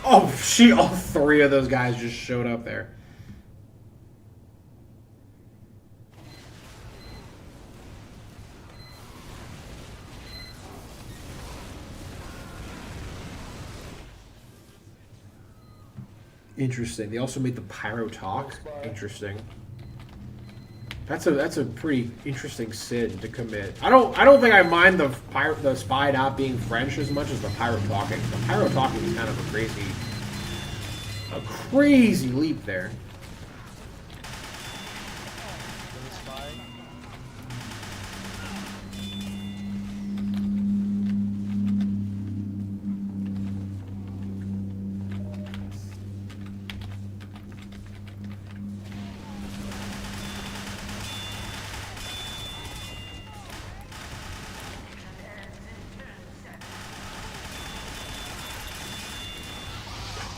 Oh, all three of those guys just showed up there. Interesting. They also made the pyro talk. Interesting. That's a pretty interesting sin to commit. I don't think I mind the spy not being French as much as the pyro talking. The pyro talking is kind of a crazy leap there.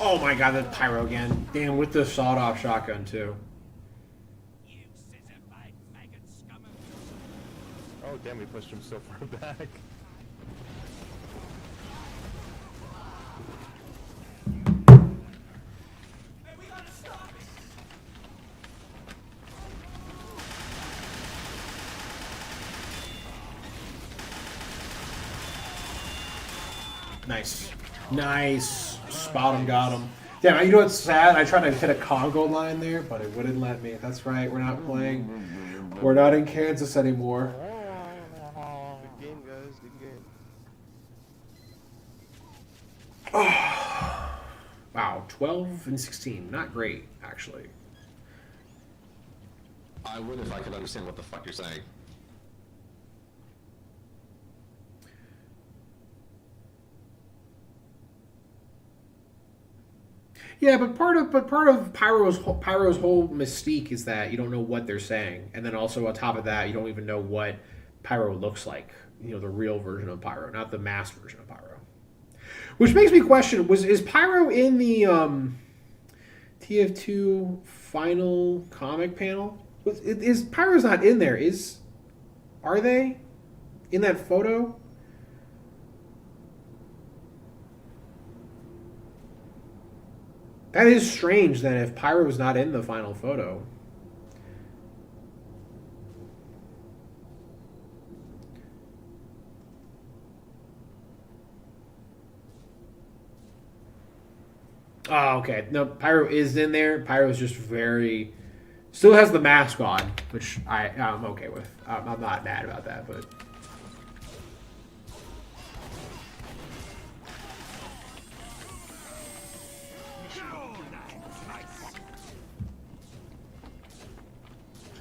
Oh my god, that pyro again. Damn, with the sawed-off shotgun, too. Oh damn, we pushed him so far back. Nice. Nice. Spot him, got him. Damn, you know what's sad? I tried to hit a Congo line there, but it wouldn't let me. That's right, we're not playing. We're not in Kansas anymore. Good game, guys, good game. Wow, 12 and 16. Not great, actually. I would if I could understand what the fuck you're saying. Yeah, but part of Pyro's whole mystique is that you don't know what they're saying, and then also on top of that, you don't even know what Pyro looks like. You know, the real version of Pyro, not the masked version of Pyro. Which makes me question: is Pyro in the TF2 final comic panel? Is Pyro's not in there? Are they in that photo? That is strange then if Pyro's not in the final photo. Oh, okay. No, Pyro is in there. Pyro's just still has the mask on, which I'm okay with. I'm not mad about that, but...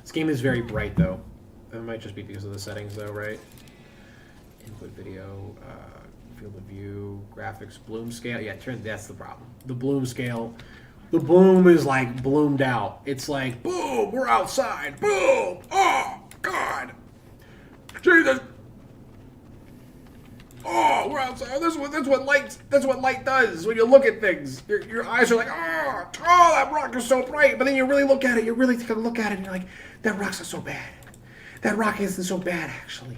This game is very bright, though. That might just be because of the settings, though, right? Input video, field of view, graphics, bloom scale. Yeah, that's the problem. The bloom scale. The bloom is, like, bloomed out. It's like, boom, we're outside. Boom! Oh, God! Jesus! Oh, we're outside. That's what light does. When you look at things, your eyes are like, oh, that rock is so bright. But then you really look at it. You really take a look at it, and you're like, that rock's not so bad. That rock isn't so bad, actually.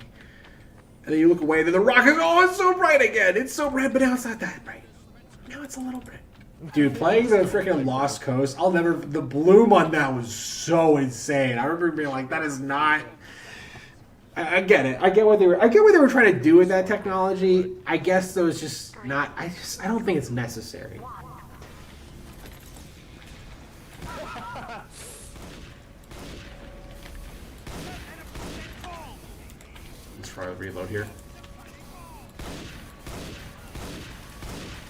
And then you look away, and then the rock is, oh, it's so bright again. It's so bright, but now it's not that bright. Now it's a little bright. Dude, playing the freaking Lost Coast, the bloom on that was so insane. I remember being like, that is not. I get it. I get what they were trying to do with that technology. I guess though it's just not. I don't think it's necessary. Let's try to reload here.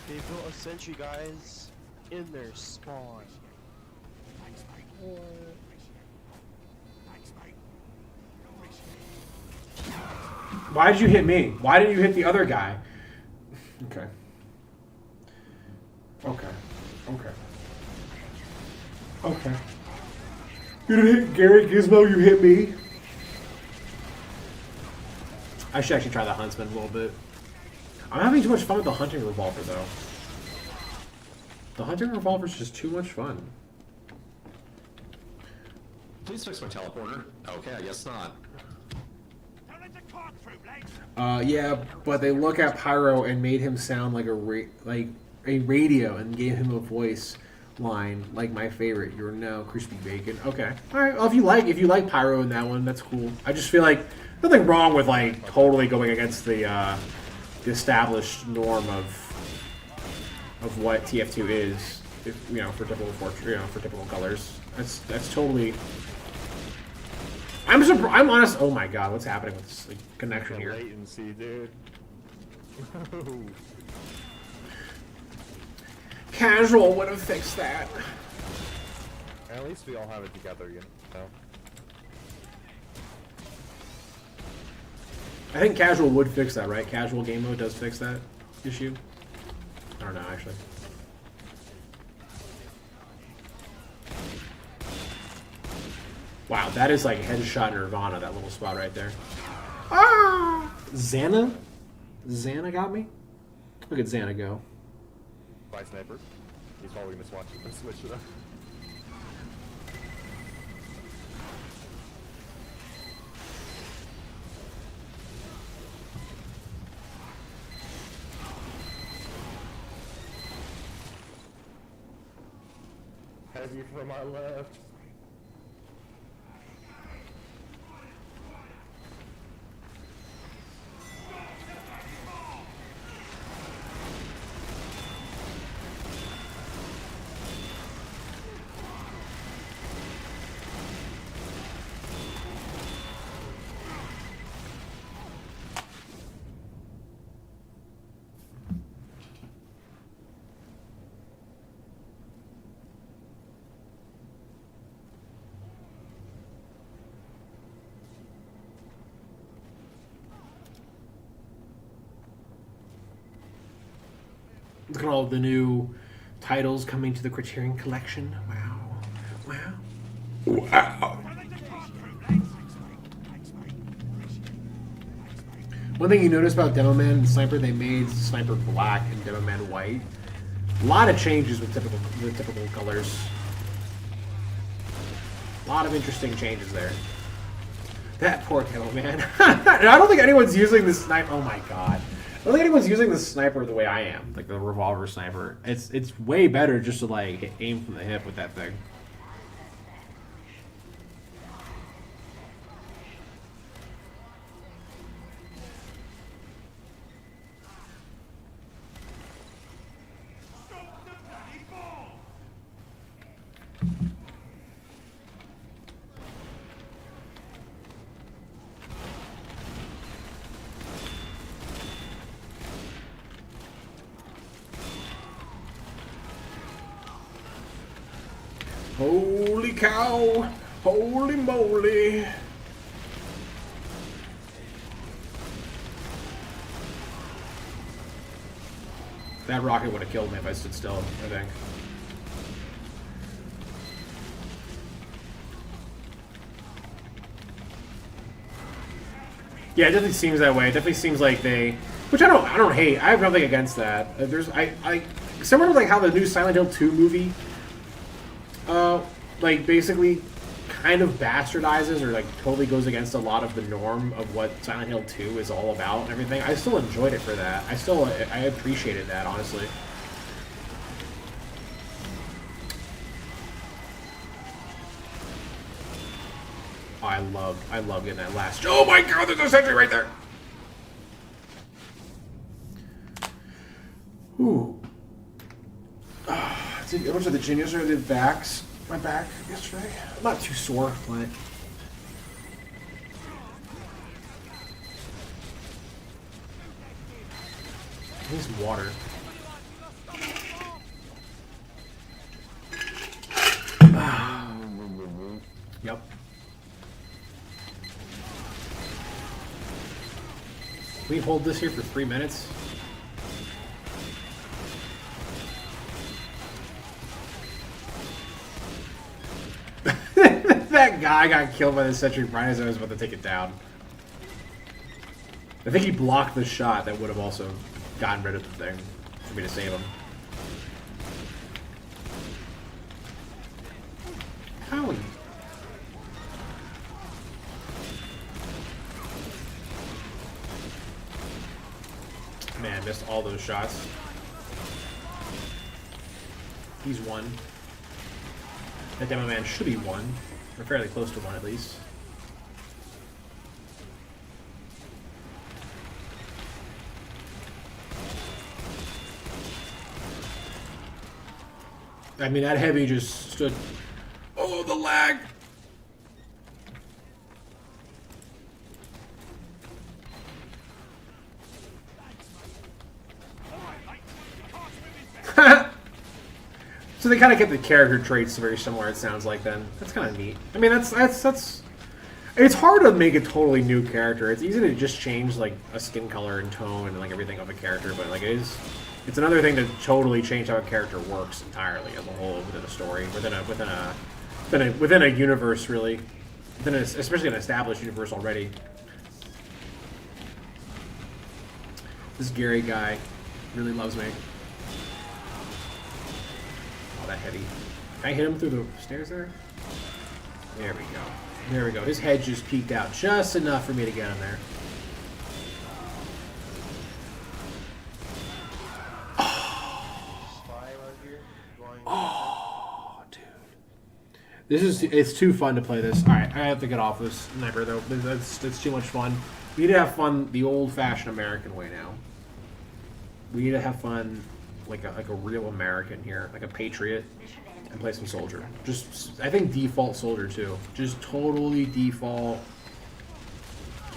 They built a sentry, guys, in their spawn. Why did you hit me? Why didn't you hit the other guy? Okay. Okay. Okay. Okay. You didn't hit Gary Gizmo, you hit me. I should actually try the Huntsman a little bit. I'm having too much fun with the hunting revolver, though. The hunting revolver is just too much fun. Please fix my teleporter. Okay, I guess not. Yeah, but they look at Pyro and made him sound like a radio and gave him a voice line like my favorite. You're now crispy bacon. Okay, all right. Well, if you like Pyro in that one, that's cool. I just feel like nothing wrong with like totally going against the established norm of what TF2 is, if, you know, for typical colors. That's totally. I'm surprised. I'm honest. Oh my god, what's happening with this connection here? Latency, dude. Casual would have fixed that. At least we all have it together, you know. I think casual would fix that, right? Casual game mode does fix that issue. I don't know, actually. Wow, that is like headshot Nirvana, that little spot right there. Ah! Xana? Xana got me? Look at Xana go. By Sniper. He's probably gonna switch it up. Heavy from our left. Look at all the new titles coming to the Criterion Collection. Wow. Wow. Wow. One thing you notice about Demoman and Sniper, they made Sniper black and Demoman white. A lot of changes with typical colors. A lot of interesting changes there. That poor Demoman. I don't think anyone's using the Sniper. Oh my god. I don't think anyone's using the Sniper the way I am, like the revolver Sniper. It's way better just to like aim from the hip with that thing. Holy cow! Holy moly! That rocket would have killed me if I stood still, I think. Yeah, it definitely seems that way. It definitely seems like they Which I don't hate. I have nothing against that. Similar to like how the new Silent Hill 2 movie, like basically kind of bastardizes or like totally goes against a lot of the norm of what Silent Hill 2 is all about and everything. I still enjoyed it for that. I appreciated that, honestly. Oh, I love getting that last. Oh my god, there's a sentry right there. Ooh. How much of the gym yesterday? I did backs. My back yesterday. I'm not too sore, but. I need some water. Yep. Can we hold this here for 3 minutes? That guy got killed by the sentry right as I was about to take it down. I think he blocked the shot that would have also gotten rid of the thing for me to save him. Howie. Man, missed all those shots. He's one. That demo man should be one. Or fairly close to one at least. I mean, that heavy just stood. Oh, the lag! So they kind of kept the character traits very similar, it sounds like, then. That's kind of neat. I mean, that's... It's hard to make a totally new character. It's easy to just change, like, a skin color and tone and, like, everything of a character, but, like, it's another thing to totally change how a character works entirely as a whole within a story, within a universe, really. Especially an established universe already. This Gary guy really loves me. That heavy. Can I hit him through the stairs there? There we go. There we go. His head just peeked out just enough for me to get him there. Oh, dude. It's too fun to play this. Alright, I have to get off this sniper though. That's too much fun. We need to have fun the old-fashioned American way now. We need to have fun like a real American here, like a patriot, and play some soldier. Just, I think default soldier too. Just totally default,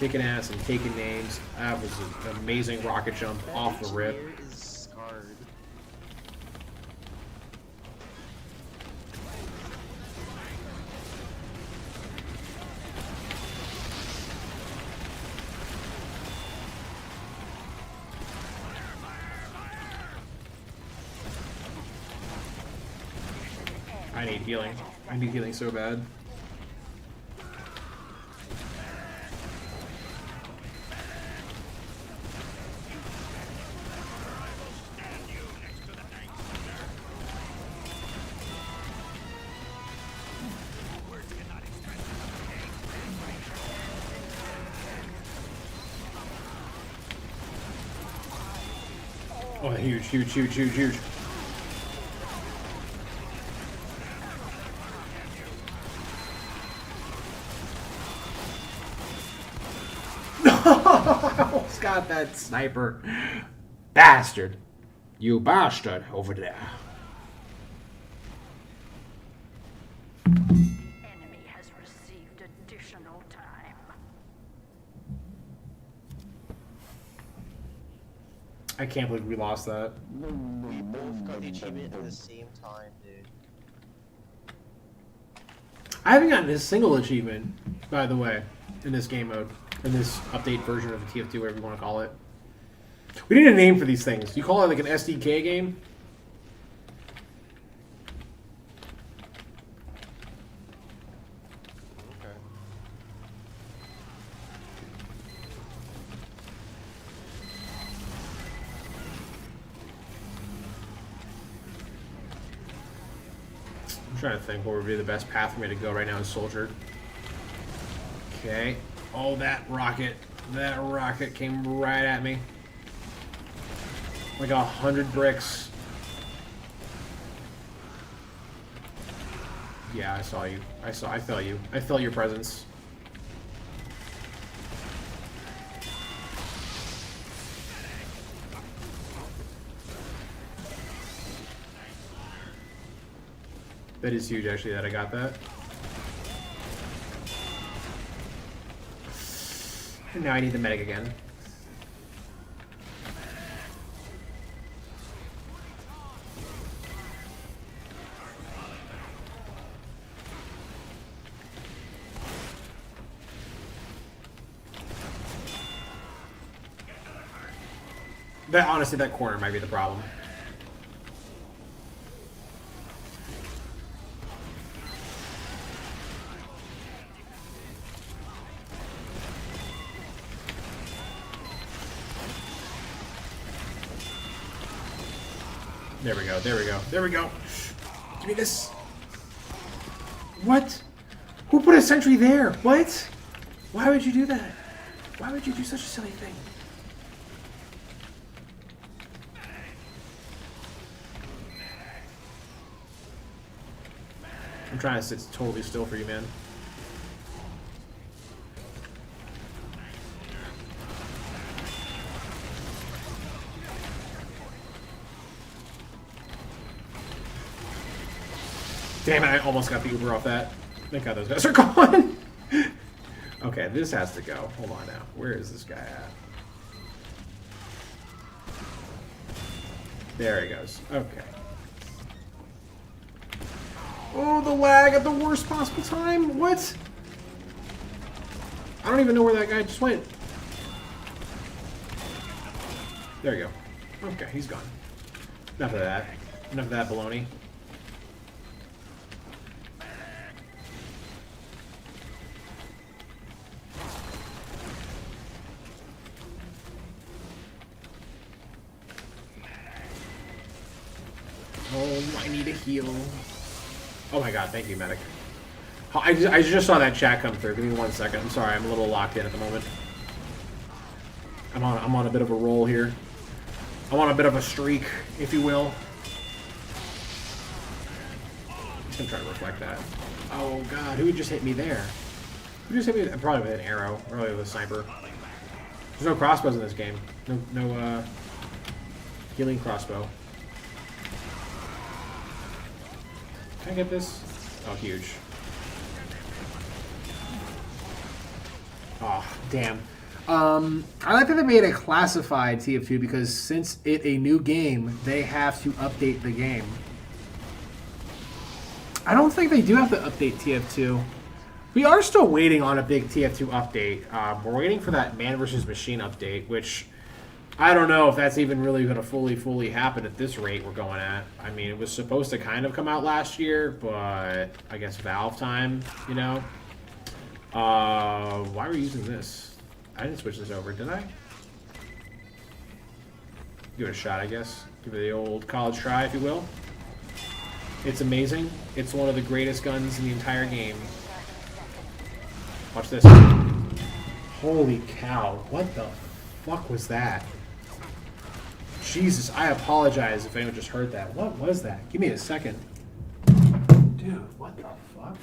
kicking ass and taking names. That was an amazing rocket jump off the rip. I need healing. I need healing so bad. Oh, huge, huge, huge, huge, huge. I almost got that sniper. Bastard. You bastard over there. Enemy has received additional time. I can't believe we lost that. We both got the achievement at the same time, dude. I haven't gotten a single achievement, by the way, in this game mode. In this update version of the TF2, whatever you want to call it. We need a name for these things. You call it like an SDK game? Okay. trying to think what would be the best path for me to go right now as soldier. Okay. Oh, that rocket came right at me. Like 100 bricks. Yeah, I saw you. I felt you. I felt your presence. That is huge, actually, that I got that. And now I need the medic again. That, honestly, that corner might be the problem. There we go, there we go, there we go. Give me this. What? Who put a sentry there? What? Why would you do that? Why would you do such a silly thing? I'm trying to sit totally still for you, man. Damn it, I almost got the Uber off that. Thank God those guys are gone. Okay, this has to go. Hold on now. Where is this guy at? There he goes. Okay. Oh, the lag at the worst possible time. What? I don't even know where that guy just went. There you go. Okay, he's gone. Enough of that. Enough of that baloney. Oh, I need a heal. Oh my god, thank you, medic. I just saw that chat come through. Give me 1 second. I'm sorry, I'm a little locked in at the moment. I'm on a bit of a roll here. I'm on a bit of a streak, if you will. I'm just gonna try to reflect that. Oh god, who just hit me there? Who just hit me? Probably with an arrow, probably with a sniper. There's no crossbows in this game. No healing crossbow. Can I get this? Oh, huge. Oh, damn. I like that they made a classified TF2 because since it's a new game, they have to update the game. I don't think they do have to update TF2. We are still waiting on a big TF2 update. We're waiting for that Man vs. Machine update, which I don't know if that's even really going to fully happen at this rate we're going at. I mean, it was supposed to kind of come out last year, but I guess Valve time, you know? Why are we using this? I didn't switch this over, did I? Give it a shot, I guess. Give it the old college try, if you will. It's amazing. It's one of the greatest guns in the entire game. Watch this. Holy cow. What the fuck was that? Jesus, I apologize if anyone just heard that. What was that? Give me a second. Dude, what the fuck?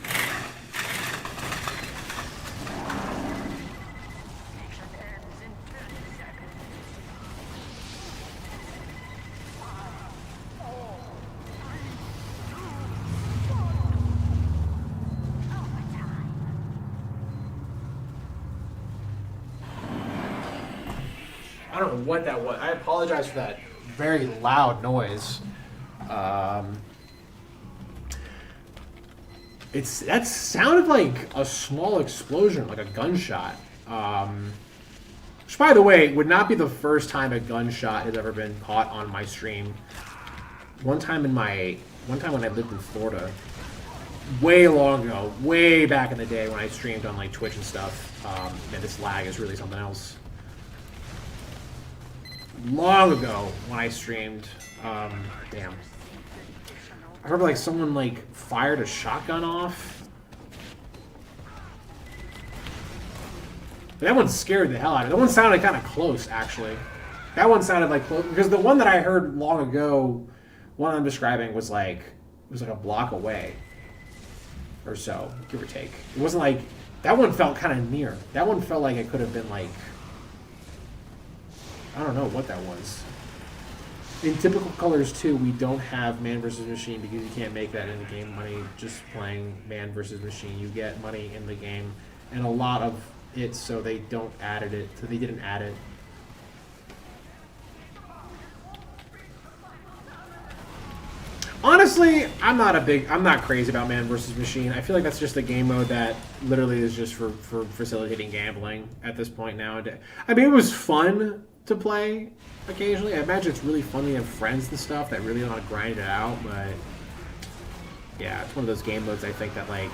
I don't know what that was. I apologize for that very loud noise. That sounded like a small explosion, like a gunshot. Which, by the way, would not be the first time a gunshot has ever been caught on my stream. One time when I lived in Florida, way long ago, way back in the day when I streamed on like Twitch and stuff. Man, this lag is really something else. Long ago when I streamed, damn. I remember like someone like fired a shotgun off. That one scared the hell out of me. That one sounded kind of close, actually. That one sounded like close because the one that I heard long ago, one I'm describing was like a block away, or so, give or take. It wasn't like that one felt kind of near. That one felt like it could have been like I don't know what that was. In Typical Colors 2, we don't have Man vs. Machine because you can't make that in-game money just playing Man vs. Machine. You get money in the game, and a lot of it, so they don't added it. So they didn't add it. Honestly, I'm not crazy about Man vs. Machine. I feel like that's just a game mode that literally is just for facilitating gambling at this point nowadays. I mean, it was fun to play occasionally. I imagine it's really fun to have friends and stuff that really want to grind it out, but yeah, it's one of those game modes I think that like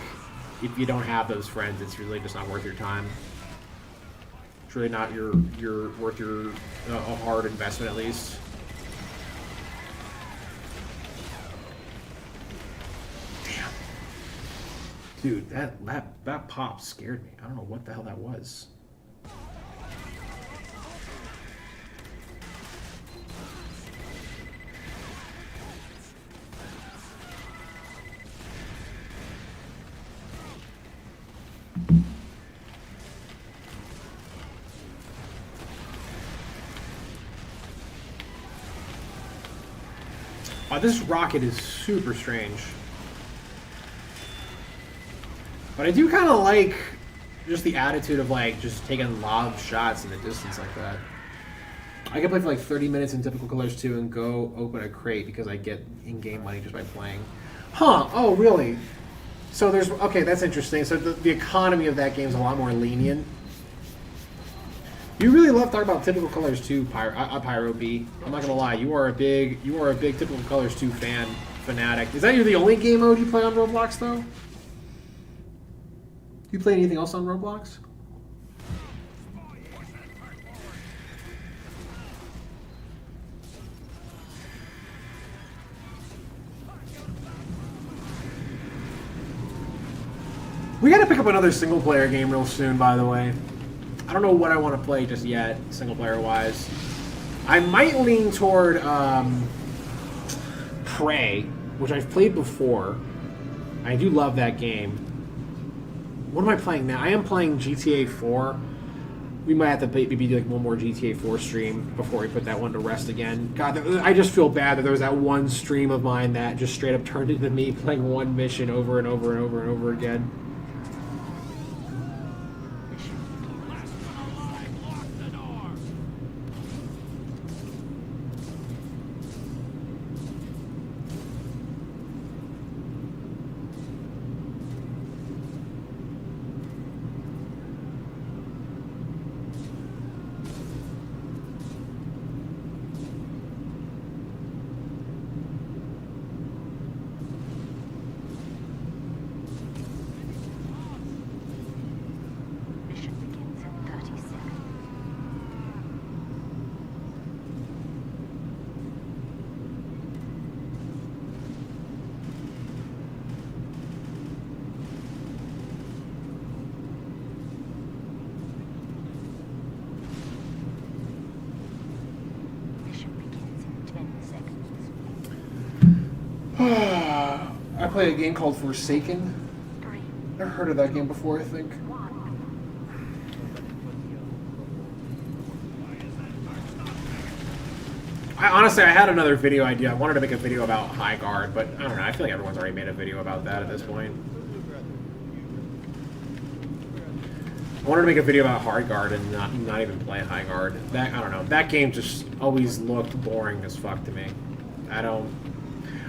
if you don't have those friends, it's really just not worth your time. It's really not worth your a hard investment at least. Damn. Dude, that pop scared me. I don't know what the hell that was. Wow, this rocket is super strange. But I do kind of like just the attitude of like just taking lob shots in the distance like that. I can play for like 30 minutes in Typical Colors 2 and go open a crate because I get in-game money just by playing. Huh, oh really? So there's, okay, that's interesting. So the economy of that game is a lot more lenient. You really love talking about Typical Colors 2, Pyro B. I'm not gonna lie, you are a big Typical Colors 2 fanatic. Is that the only game mode you play on Roblox though? Do you play anything else on Roblox? We gotta pick up another single player game real soon, by the way. I don't know what I want to play just yet, single player wise. I might lean toward Prey, which I've played before. I do love that game. What am I playing now? I am playing GTA 4. We might have to maybe do like one more GTA 4 stream before we put that one to rest again. God, I just feel bad that there was that one stream of mine that just straight up turned into me playing one mission over and over and over and over again. I play a game called Forsaken. Never heard of that game before, I think. Honestly, I had another video idea. I wanted to make a video about High Guard, but I don't know. I feel like everyone's already made a video about that at this point. I wanted to make a video about Hard Guard and not even play High Guard. That, I don't know. That game just always looked boring as fuck to me. I don't...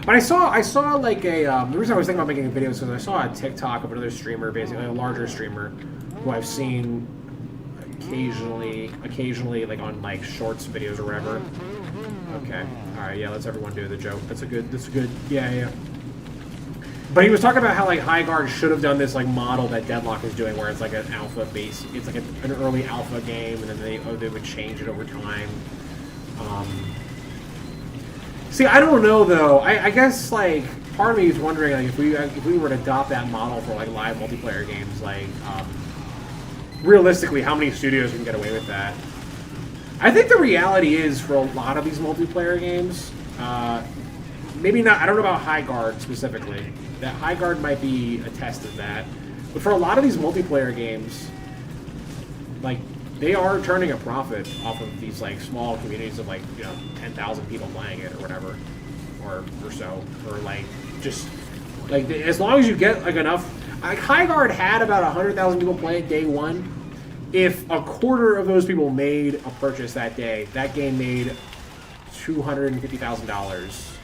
But I saw like a, the reason I was thinking about making a video is because I saw a TikTok of another streamer, basically a larger streamer, who I've seen occasionally like on like shorts videos or whatever. Okay, alright, yeah, let's everyone do the joke. That's a good, yeah. But he was talking about how like High Guard should have done this like model that Deadlock is doing, where it's like an alpha base, it's like an early alpha game, and then they would change it over time. See, I don't know though. I guess like part of me is wondering like if we were to adopt that model for like live multiplayer games, like realistically, how many studios can get away with that? I think the reality is for a lot of these multiplayer games, maybe not. I don't know about High Guard specifically. That High Guard might be a test of that. But for a lot of these multiplayer games, like they are turning a profit off of these like small communities of like 10,000 people playing it or whatever, or so, or like just like as long as you get like enough. Like High Guard had about 100,000 people play it day one. If a quarter of those people made a purchase that day, that game made $250,000.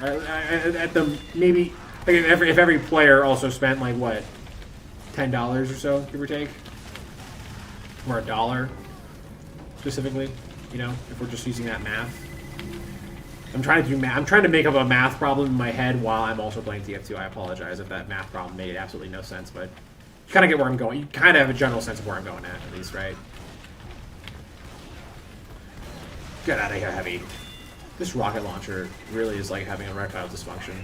At the maybe like if every player also spent like what $10 or so, give or take, or $1 specifically. If we're just using that math. I'm trying to do math. I'm trying to make up a math problem in my head while I'm also playing TF2. I apologize if that math problem made absolutely no sense, but you kind of get where I'm going. You kind of have a general sense of where I'm going at least, right? Get out of here, Heavy. This rocket launcher really is like having erectile dysfunction.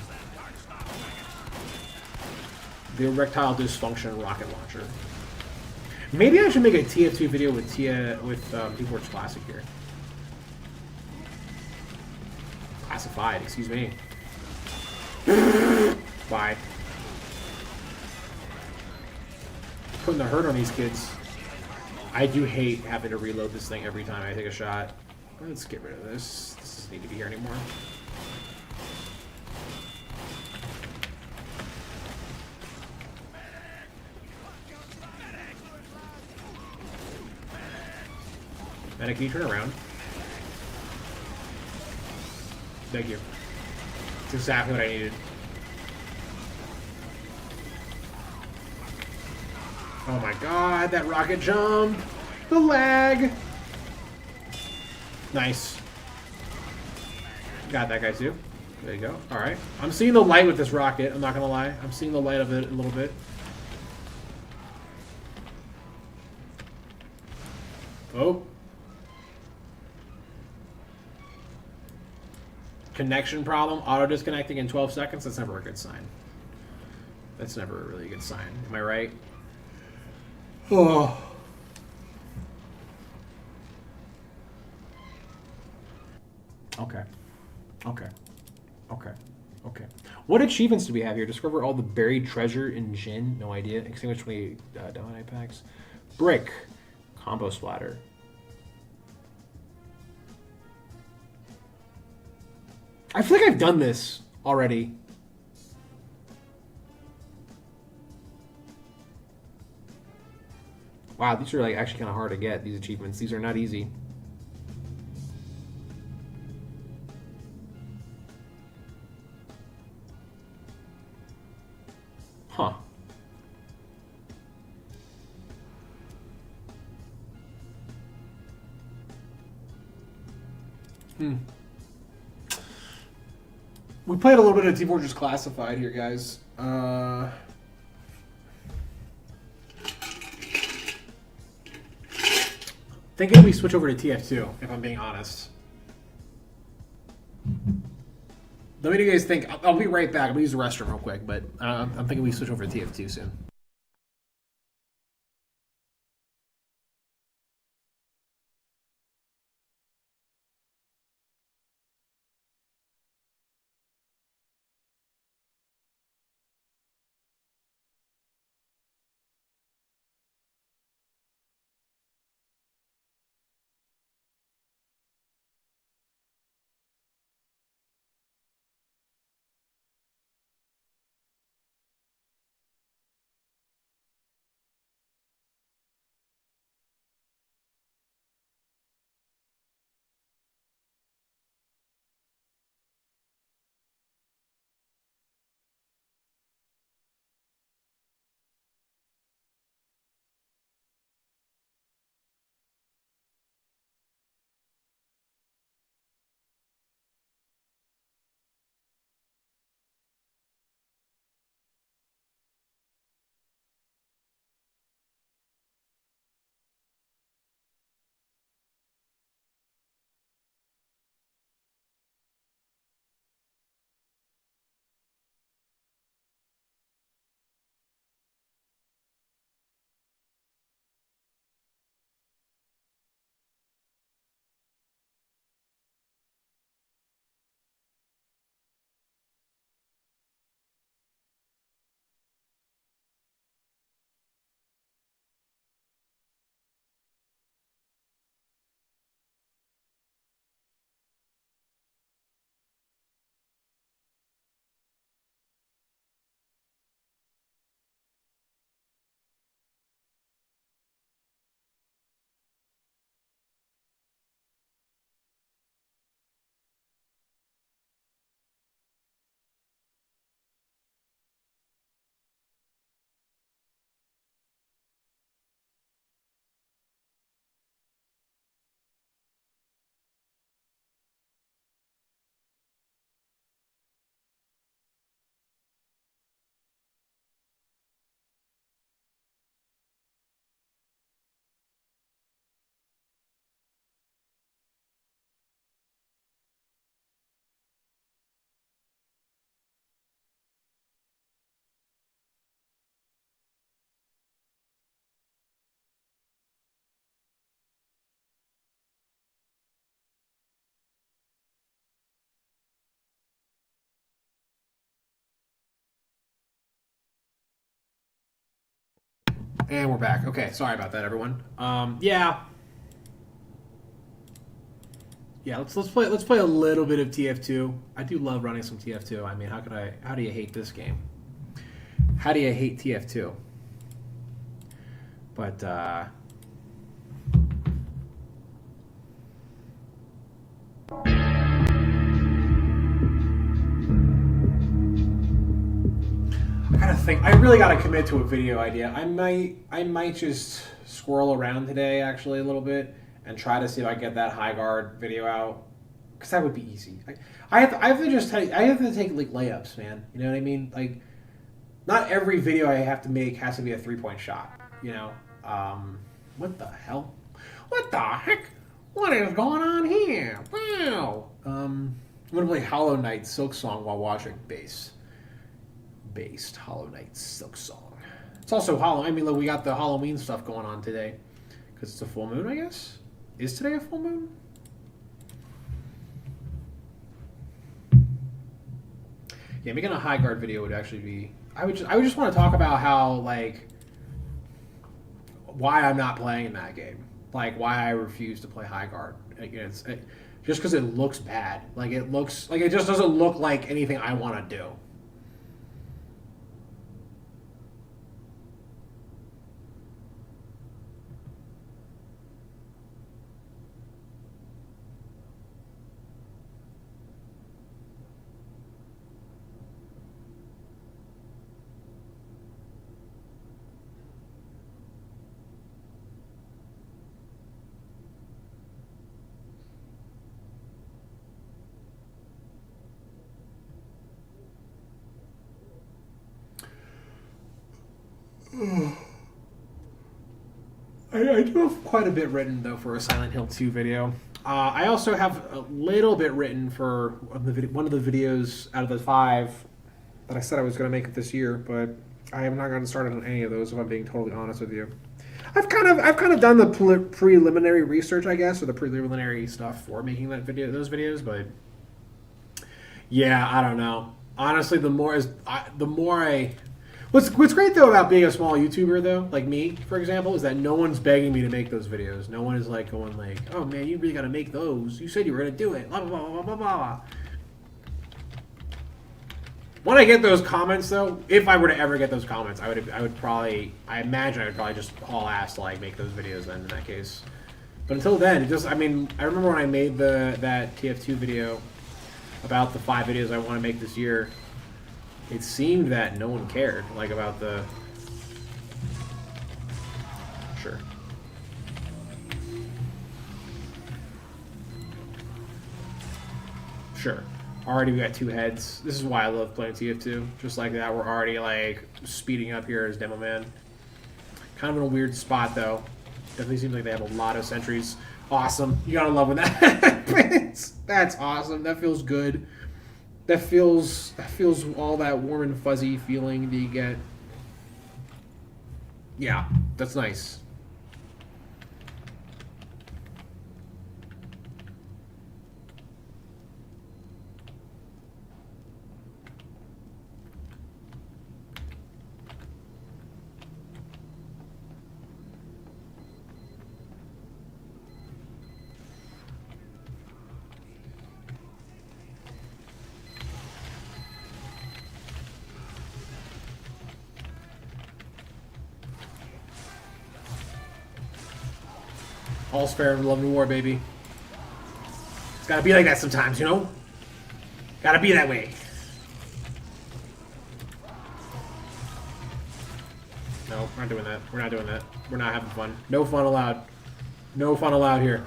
The erectile dysfunction rocket launcher. Maybe I should make a TF2 video with Teamfortress Classic here. Classified, excuse me. Bye. Putting the hurt on these kids. I do hate having to reload this thing every time I take a shot. Let's get rid of this. This doesn't need to be here anymore. Medic, can you turn around? Thank you. It's exactly what I needed. Oh my god, that rocket jump! The lag! Nice. Got that guy too. There you go. Alright. I'm seeing the light with this rocket, I'm not gonna lie. I'm seeing the light of it a little bit. Oh. Connection problem, auto disconnecting in 12 seconds. That's never a good sign. That's never a really good sign. Am I right? Oh. Okay. Okay. Okay. Okay. What achievements do we have here? Discover all the buried treasure in Jin. No idea. Extinguish 20 dominate packs. Brick. Combo splatter. I feel like I've done this already. Wow, these are like actually kind of hard to get, these achievements. These are not easy. Huh. We played a little bit of Teamfortress Classified here, guys. Thinking we switch over to TF2, if I'm being honest. Let me know what you guys think. I'll be right back. I'm gonna use the restroom real quick, but I'm thinking we switch over to TF2 soon. And we're back. Okay, sorry about that, everyone. Yeah. Yeah, let's play a little bit of TF2. I do love running some TF2. I mean, how do you hate this game? How do you hate TF2? But I gotta think. I really gotta commit to a video idea. I might just squirrel around today actually a little bit and try to see if I can get that high guard video out, because that would be easy. I have to take like layups, man. You know what I mean? Like, not every video I have to make has to be a 3-point shot. You know? What the hell? What the heck? What is going on here? Wow. I'm gonna play Hollow Knight Silk Song while watching Based Hollow Knight Silk Song. It's also I mean, look, we got the Halloween stuff going on today because it's a full moon, I guess. Is today a full moon? Yeah, making a high guard video would actually be. I would just want to talk about how, like, why I'm not playing in that game, like why I refuse to play high guard. Just because it looks bad. Like, it just doesn't look like anything I want to do. I do have quite a bit written, though, for a Silent Hill 2 video. I also have a little bit written for one of the videos out of the 5 that I said I was going to make it this year, but I have not gotten started on any of those, if I'm being totally honest with you. I've kind of done the preliminary research, I guess, or the preliminary stuff for making those videos, but yeah, I don't know. Honestly, What's great, though, about being a small YouTuber, though, like me, for example, is that no one's begging me to make those videos. No one is, like, going, like, oh, man, you really got to make those. You said you were going to do it. Blah, blah, blah, blah, blah, blah. When I get those comments, though, if I were to ever get those comments, I imagine I would probably just haul ass to, like, make those videos then, in that case. But until then, I remember when I made that TF2 video about the 5 videos I want to make this year, it seemed that no one cared, like, about the... Sure. Sure. Already we got 2 heads. This is why I love playing TF2. Just like that, we're already, like, speeding up here as Demo Man. Kind of in a weird spot, though. Definitely seems like they have a lot of sentries. Awesome. You gotta love when that happens. That's awesome. That feels good. That feels all that warm and fuzzy feeling that you get. Yeah, that's nice. All's fair in love and war, baby. It's gotta be like that sometimes, you know? Gotta be that way. No, we're not doing that. We're not doing that. We're not having fun. No fun allowed. No fun allowed here.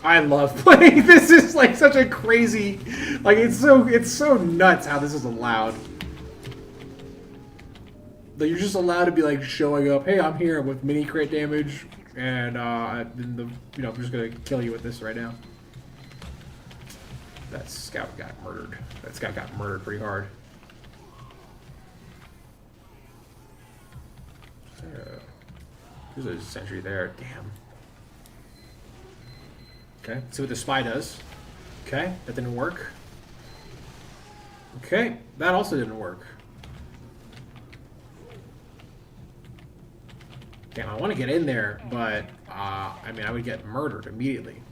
I love playing. This is like such a crazy, like it's so nuts how this is allowed. That you're just allowed to be like showing up. Hey, I'm here with mini crit damage, and I'm just gonna kill you with this right now. That scout got murdered. That scout got murdered pretty hard. There's a sentry there. Damn. Okay, let's see what the spy does. Okay, that didn't work. Okay, that also didn't work. Damn, I want to get in there, but, I mean, I would get murdered immediately.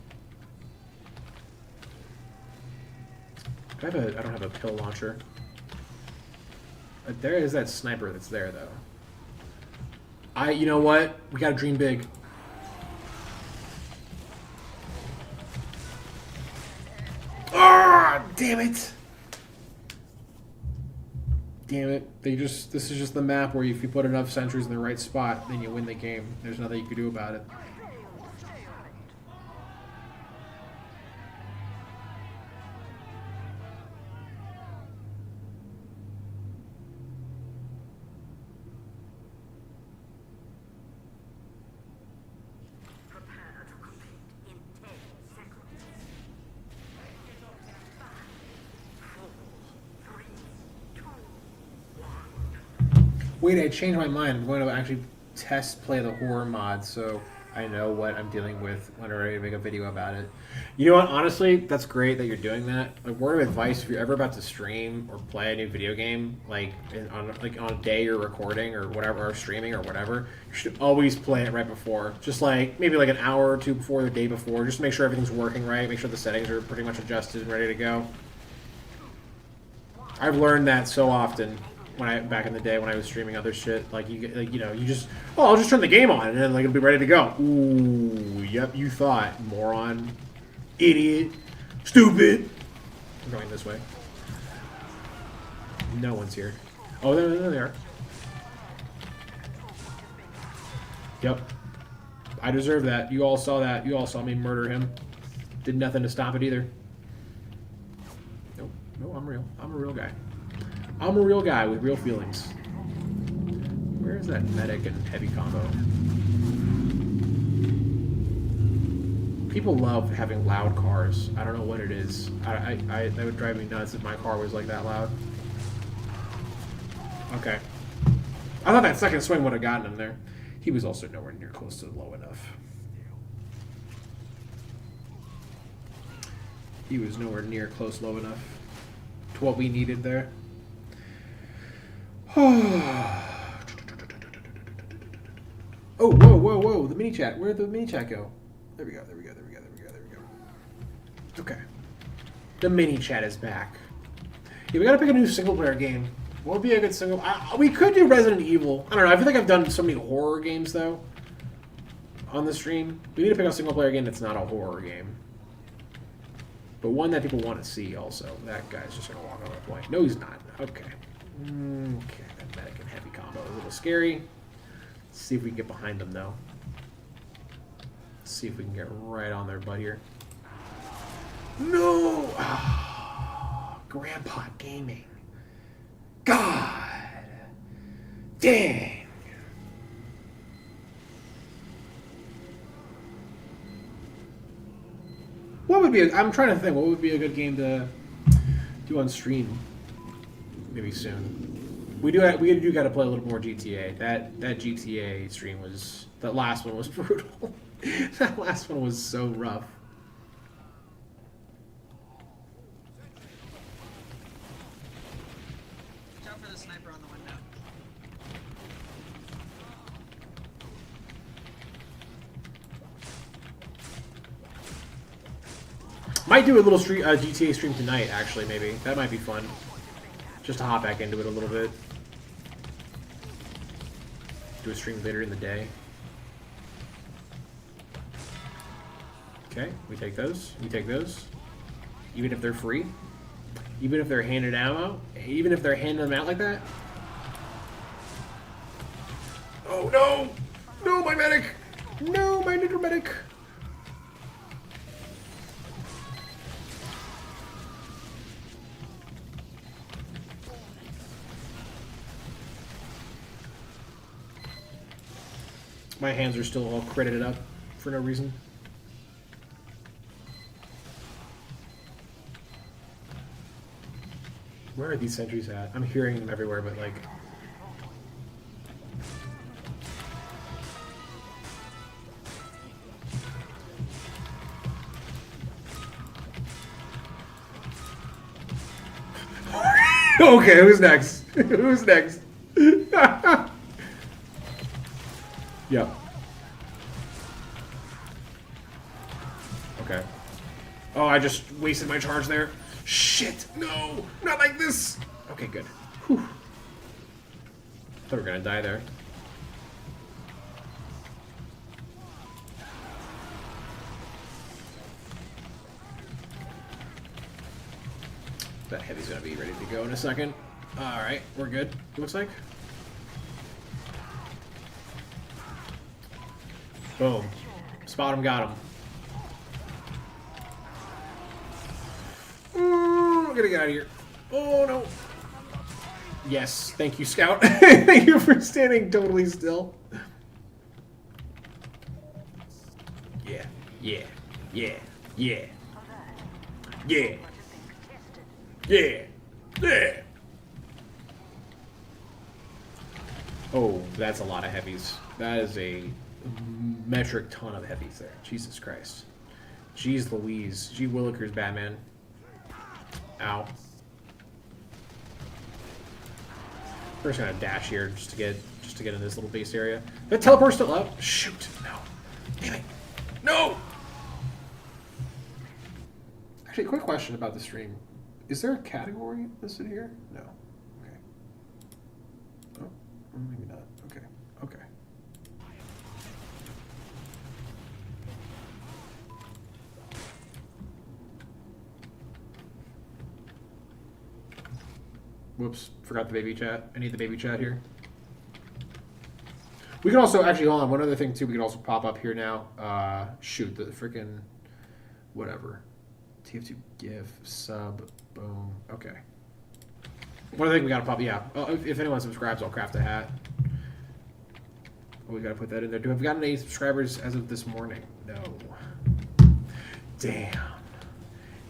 I don't have a pill launcher. There is that sniper that's there, though. You know what? We gotta dream big. Ah, damn it! Damn it. This is just the map where if you put enough sentries in the right spot, then you win the game. There's nothing you can do about it. Prepare to complete in 10 seconds. 5, 4, 3, 2, 1. Wait, I changed my mind. I'm going to actually test play the horror mod, so I know what I'm dealing with when I'm ready to make a video about it. You know what? Honestly, that's great that you're doing that. A word of advice: if you're ever about to stream or play a new video game, on a day you're recording or whatever, or streaming or whatever, you should always play it right before. Just maybe an hour or two before, the day before, just to make sure everything's working right. Make sure the settings are pretty much adjusted and ready to go. I've learned that so often. Back in the day when I was streaming other shit, you just, I'll just turn the game on and then it'll be ready to go. Ooh, yep, you thought, moron, idiot, stupid. I'm going this way. No one's here. Oh, there they are. Yep, I deserve that. You all saw that. You all saw me murder him. Did nothing to stop it either. Nope, no, I'm real. I'm a real guy. I'm a real guy with real feelings. Where is that medic and heavy combo? People love having loud cars. I don't know what it is. That would drive me nuts if my car was like that loud. Okay. I thought that second swing would have gotten him there. He was also nowhere near close to low enough. He was nowhere near close low enough to what we needed there. Oh, whoa, the mini chat. Where'd the mini chat go? There we go. Okay. The mini chat is back. Yeah, we gotta pick a new single player game. What would be a good single? We could do Resident Evil. I don't know. I feel like I've done so many horror games, though, on the stream. We need to pick a single player game that's not a horror game. But one that people want to see, also. That guy's just gonna walk on the point. No, he's not. Okay. Okay, that medic and heavy combo is a little scary. Let's see if we can get behind them, though. Let's see if we can get right on their butt here. No! Oh, Grandpa Gaming. God! Dang! What would be I'm trying to think, what would be a good game to do on stream? Maybe soon. We do got to play a little more GTA. That GTA stream that last one was brutal. That last one was so rough. Watch out for the sniper on the window. Might do a little GTA stream tonight, actually, maybe. That might be fun. Just to hop back into it a little bit. Do a stream later in the day. Okay, we take those. We take those. Even if they're free. Even if they're handed ammo. Even if they're handing them out like that. Oh, no! No, my medic! No, my little medic! My hands are still all credited up for no reason. Where are these sentries at? I'm hearing them everywhere, but like... Okay, who's next? Who's next? Yep. Okay. Oh, I just wasted my charge there. Shit! No! Not like this! Okay, good. Whew. Thought we were gonna die there. That heavy's gonna be ready to go in a second. Alright, we're good, it looks like. Boom. Spot him, got him. I'm gonna get out of here. Oh no. Yes, thank you, Scout. Thank you for standing totally still. Yeah, yeah, yeah, yeah. Yeah. Yeah. Yeah. Oh, that's a lot of heavies. That is a metric ton of heavies there. Jesus Christ. Jeez Louise. Gee Willikers, Batman. Ow. We're just gonna dash here just to get in this little base area. That teleport's still up. Shoot. No. Damn it. No! Actually, quick question about the stream. Is there a category listed here? No. Okay. Oh, maybe not. Okay. Okay. Whoops, forgot the baby chat. I need the baby chat here. We can also, actually, hold on, one other thing too, we can also pop up here now. Shoot, the freaking, whatever. TF2 GIF, sub, boom, okay. One other thing we gotta pop, yeah. Oh, if anyone subscribes, I'll craft a hat. Oh, we gotta put that in there. Have we gotten any subscribers as of this morning? No. Damn.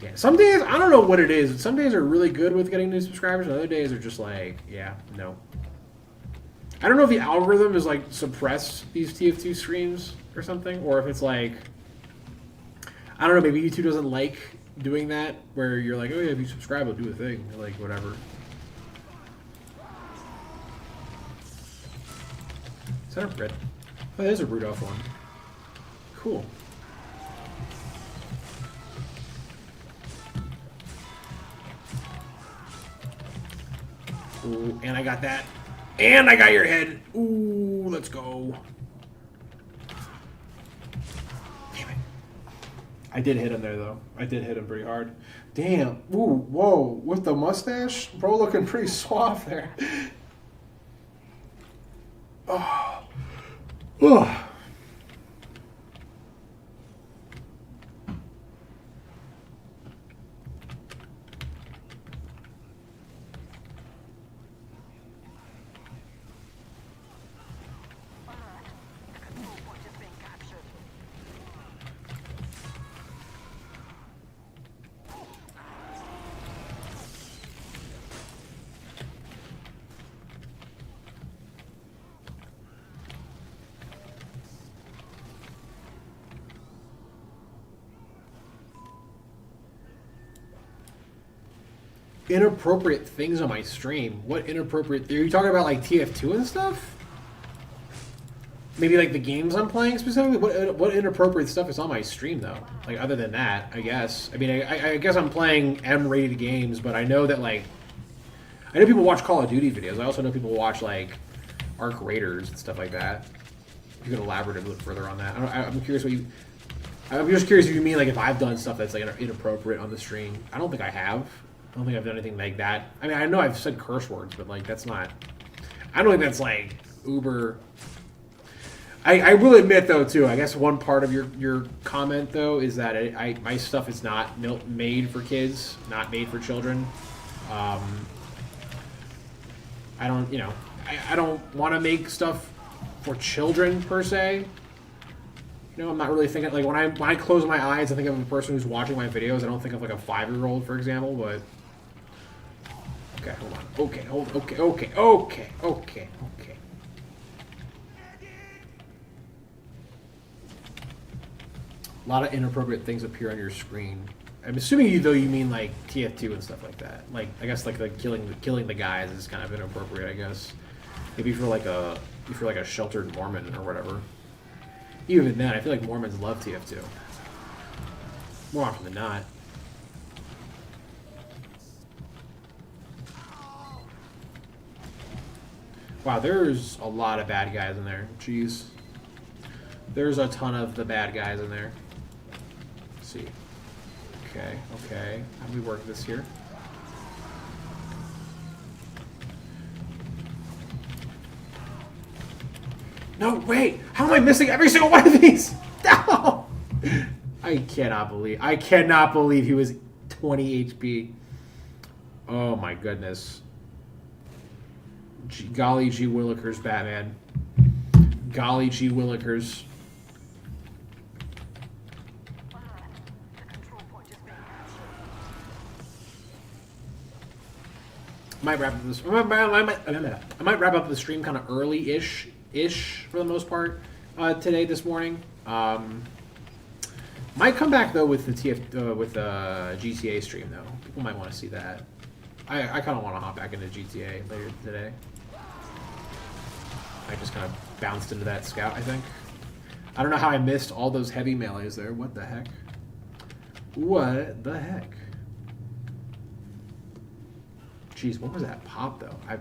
Yeah, some days, I don't know what it is. Some days are really good with getting new subscribers, and other days are just like, yeah, no. I don't know if the algorithm is like suppress these TF2 streams or something, or if it's like, I don't know, maybe YouTube doesn't like doing that, where you're like, oh yeah, if you subscribe, I'll do a thing, like whatever. Is that a red? Oh, that is a Rudolph one. Cool. Ooh, and I got that. And I got your head. Ooh, let's go. Damn it. I did hit him there, though. I did hit him pretty hard. Damn. Ooh, whoa. With the mustache? Bro looking pretty suave there. Oh. Oh. Inappropriate things on my stream. What inappropriate? Are you talking about like TF2 and stuff? Maybe like the games I'm playing specifically. What inappropriate stuff is on my stream though? Like other than that, I guess. I mean, I guess I'm playing M-rated games, but I know that like I know people watch Call of Duty videos. I also know people watch like Arc Raiders and stuff like that. You can elaborate a little further on that. I'm curious what you. I'm just curious if you mean like if I've done stuff that's like inappropriate on the stream. I don't think I have. I don't think I've done anything like that. I mean, I know I've said curse words, but like that's not. I don't think that's like uber. I will admit though too. I guess one part of your comment though is that my stuff is not made for kids, not made for children. I don't I don't want to make stuff for children per se. You know, I'm not really thinking like when I close my eyes, I think of a person who's watching my videos. I don't think of like a 5-year-old, for example, but. Okay, hold on. Okay, okay. A lot of inappropriate things appear on your screen. I'm assuming you mean like TF2 and stuff like that. Like I guess like the killing the guys is kind of inappropriate. I guess maybe for like a sheltered Mormon or whatever. Even then, I feel like Mormons love TF2 more often than not. Wow, there's a lot of bad guys in there. Jeez, there's a ton of the bad guys in there. Let's see. Okay. How do we work this here? No, wait! How am I missing every single one of these? No! I cannot believe he was 20 HP. Oh my goodness. Golly gee willikers, Batman. Golly gee willikers. I might wrap up the stream kind of early-ish for the most part this morning. Might come back though with the GTA stream though. People might want to see that. I kind of want to hop back into GTA later today. I just kind of bounced into that scout, I think. I don't know how I missed all those heavy melees there. What the heck? What the heck? Jeez, what was that pop though? I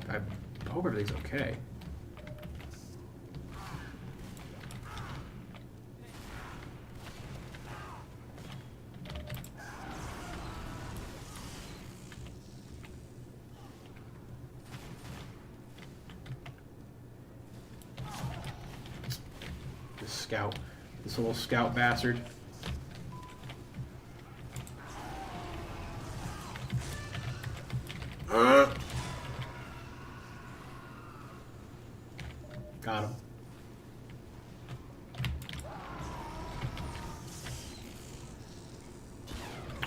hope everything's okay. This little scout bastard. Got him.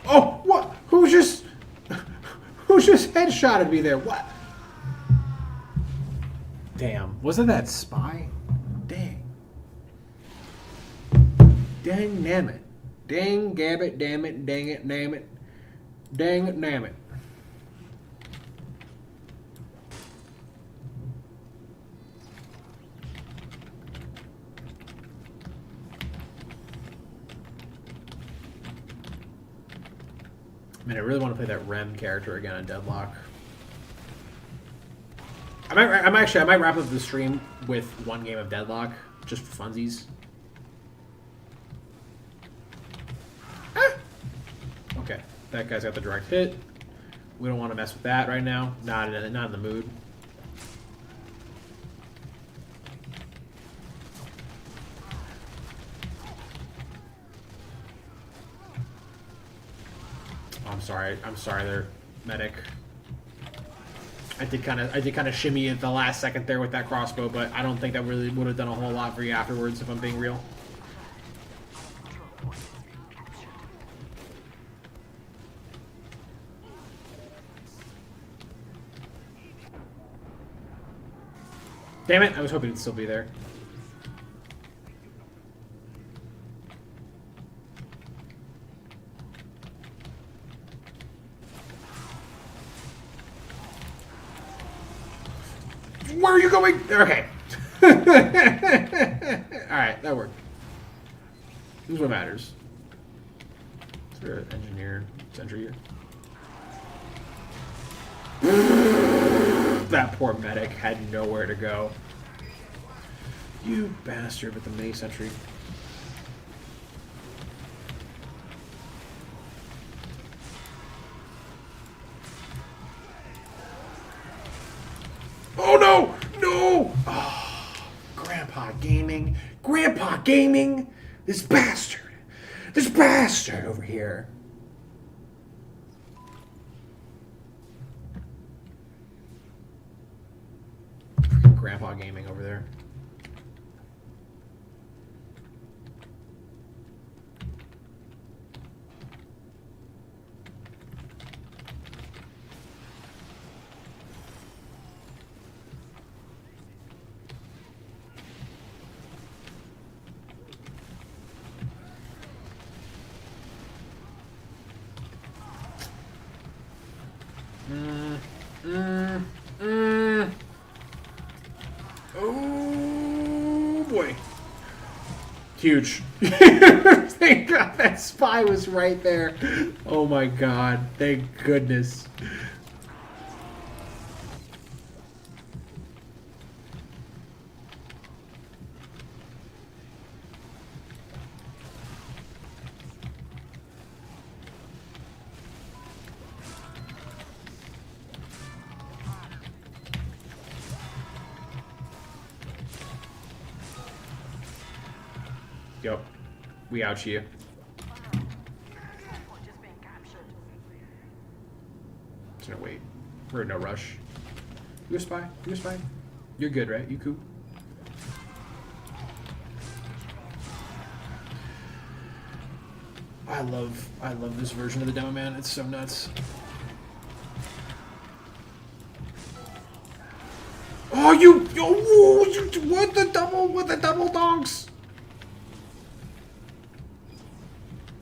Oh, what? Who just headshotted me there? What? Damn, wasn't that Spy? Dang. Dang damn it. Dang gabbit, damn it, dang it, damn it. Dang it, damn it. I mean, I really want to play that Rem character again on Deadlock. I might wrap up the stream with one game of Deadlock, just for funsies. Okay, that guy's got the direct hit. We don't want to mess with that right now. Not in the mood. Oh, I'm sorry there, medic. I did kind of shimmy at the last second there with that crossbow, but I don't think that really would have done a whole lot for you afterwards, if I'm being real. Damn it, I was hoping it'd still be there. Where are you going? Okay. Alright, that worked. This is what matters. Is there an engineer sentry here? That poor medic had nowhere to go. You bastard with the mini sentry. Oh no! No! Oh, Grandpa Gaming. Grandpa Gaming! This bastard! This bastard over here. Grandpa Gaming over there. Oh boy. Huge. Thank God that spy was right there. Oh my God. Thank goodness. Yup. We out you. Just gonna wait. We're in no rush. You a spy? You a spy? You're good, right? You cool? I love this version of the demo, man. It's so nuts. Oh, you what the double with the double donks?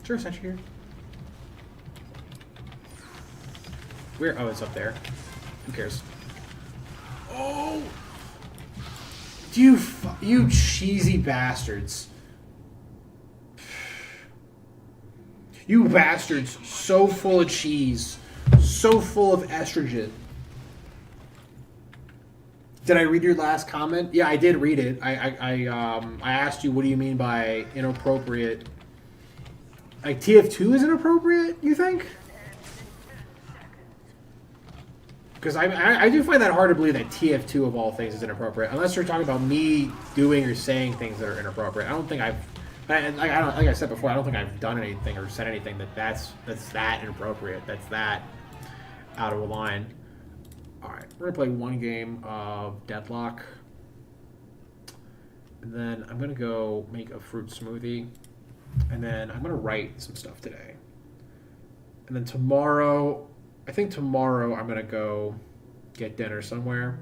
Sure, sentry here. Where? Oh, it's up there. Who cares? Oh, you cheesy bastards! You bastards! So full of cheese, so full of estrogen. Did I read your last comment? Yeah, I did read it. I asked you, what do you mean by inappropriate? Like TF2 is inappropriate, you think? Because I do find that hard to believe that TF2 of all things is inappropriate, unless you're talking about me doing or saying things that are inappropriate. I don't think like I said before, I don't think I've done anything or said anything that's that inappropriate. That's that out of line. All right, we're gonna play one game of Deadlock, and then I'm gonna go make a fruit smoothie. And then I'm going to write some stuff today. And then tomorrow, I think tomorrow I'm going to go get dinner somewhere.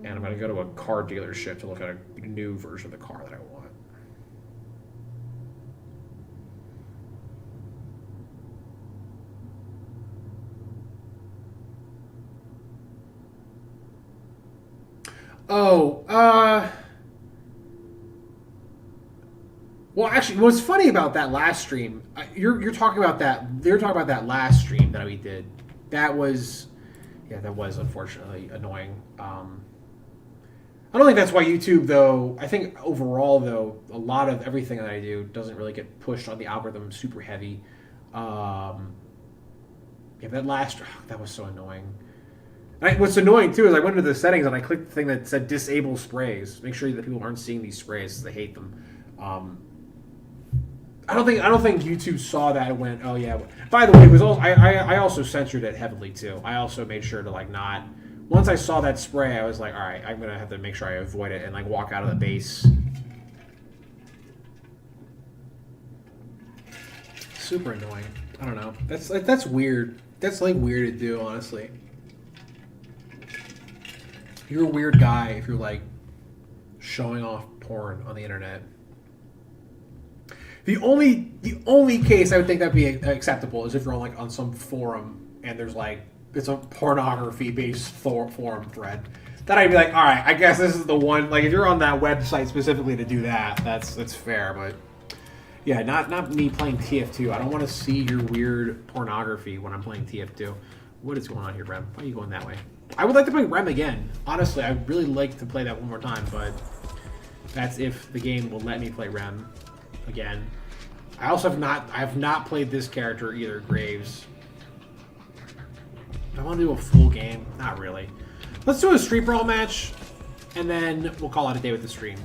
And I'm going to go to a car dealership to look at a new version of the car that I want. Oh, well, actually, what's funny about that last stream, you're talking about that. They're talking about that last stream that we did. That was unfortunately annoying. I don't think that's why YouTube, though. I think overall, though, a lot of everything that I do doesn't really get pushed on the algorithm super heavy. Yeah, that was so annoying. What's annoying too is I went into the settings and I clicked the thing that said disable sprays. Make sure that people aren't seeing these sprays because they hate them. I don't think YouTube saw that and went, oh yeah. By the way, it was also I also censored it heavily too. I also made sure to like not. Once I saw that spray, I was like, all right, I'm gonna have to make sure I avoid it and like walk out of the base. Super annoying. I don't know. That's weird. That's like weird to do, honestly. You're a weird guy if you're like showing off porn on the internet. The only case I would think that'd be acceptable is if you're on some forum and there's like it's a pornography based forum thread. Then I'd be like, all right, I guess this is the one. Like if you're on that website specifically to do that, that's fair. But yeah, not me playing TF2. I don't want to see your weird pornography when I'm playing TF2. What is going on here, Rem? Why are you going that way? I would like to play Rem again. Honestly, I'd really like to play that one more time, but that's if the game will let me play Rem again. I also have not played this character either, Graves. Do I want to do a full game? Not really. Let's do a Street Brawl match, and then we'll call it a day with the stream.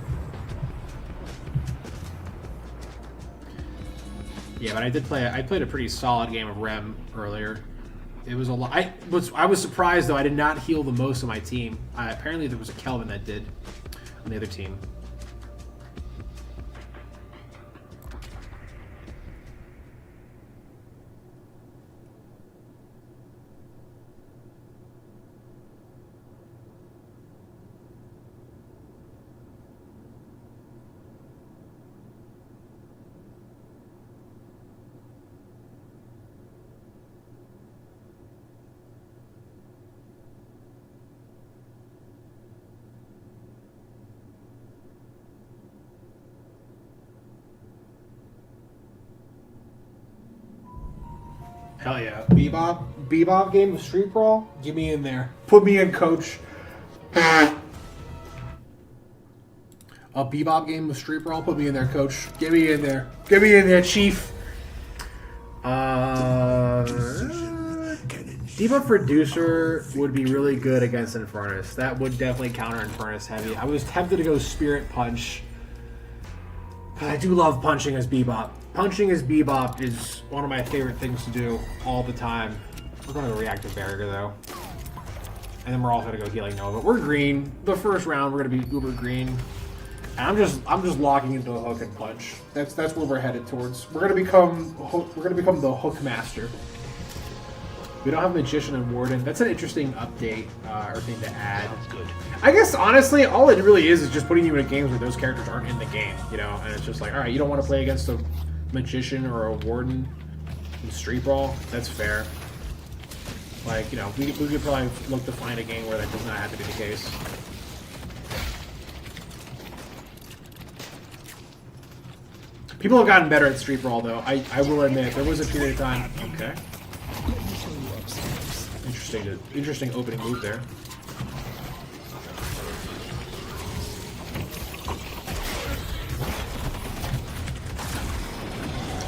Yeah, but I played a pretty solid game of Rem earlier. It was a lot. I was surprised though. I did not heal the most of my team. Apparently there was a Kelvin that did on the other team. Hell yeah. Bebop game of Street Brawl? Get me in there. Put me in, coach. A Bebop game of Street Brawl? Put me in there, coach. Get me in there. Get me in there, chief. Bebop Reducer would be really good against Infernus. That would definitely counter Infernus heavy. I was tempted to go Spirit Punch. But I do love punching as Bebop. Punching as Bebop is one of my favorite things to do all the time. We're going to go Reactive Barrier, though. And then we're also going to go Healing Nova. We're green. The first round, we're going to be uber green. And I'm just locking into a hook and punch. That's where we're headed towards. We're going to become the Hook Master. We don't have Magician and Warden. That's an interesting update or thing to add. That's good. I guess honestly, all it really is just putting you in games where those characters aren't in the game, you know. And it's just like, all right, you don't want to play against a Magician or a Warden in Street Brawl. That's fair. Like, you know, we could probably look to find a game where that does not have to be the case. People have gotten better at Street Brawl, though. I will admit, there was a period of time. Okay. Interesting opening move there.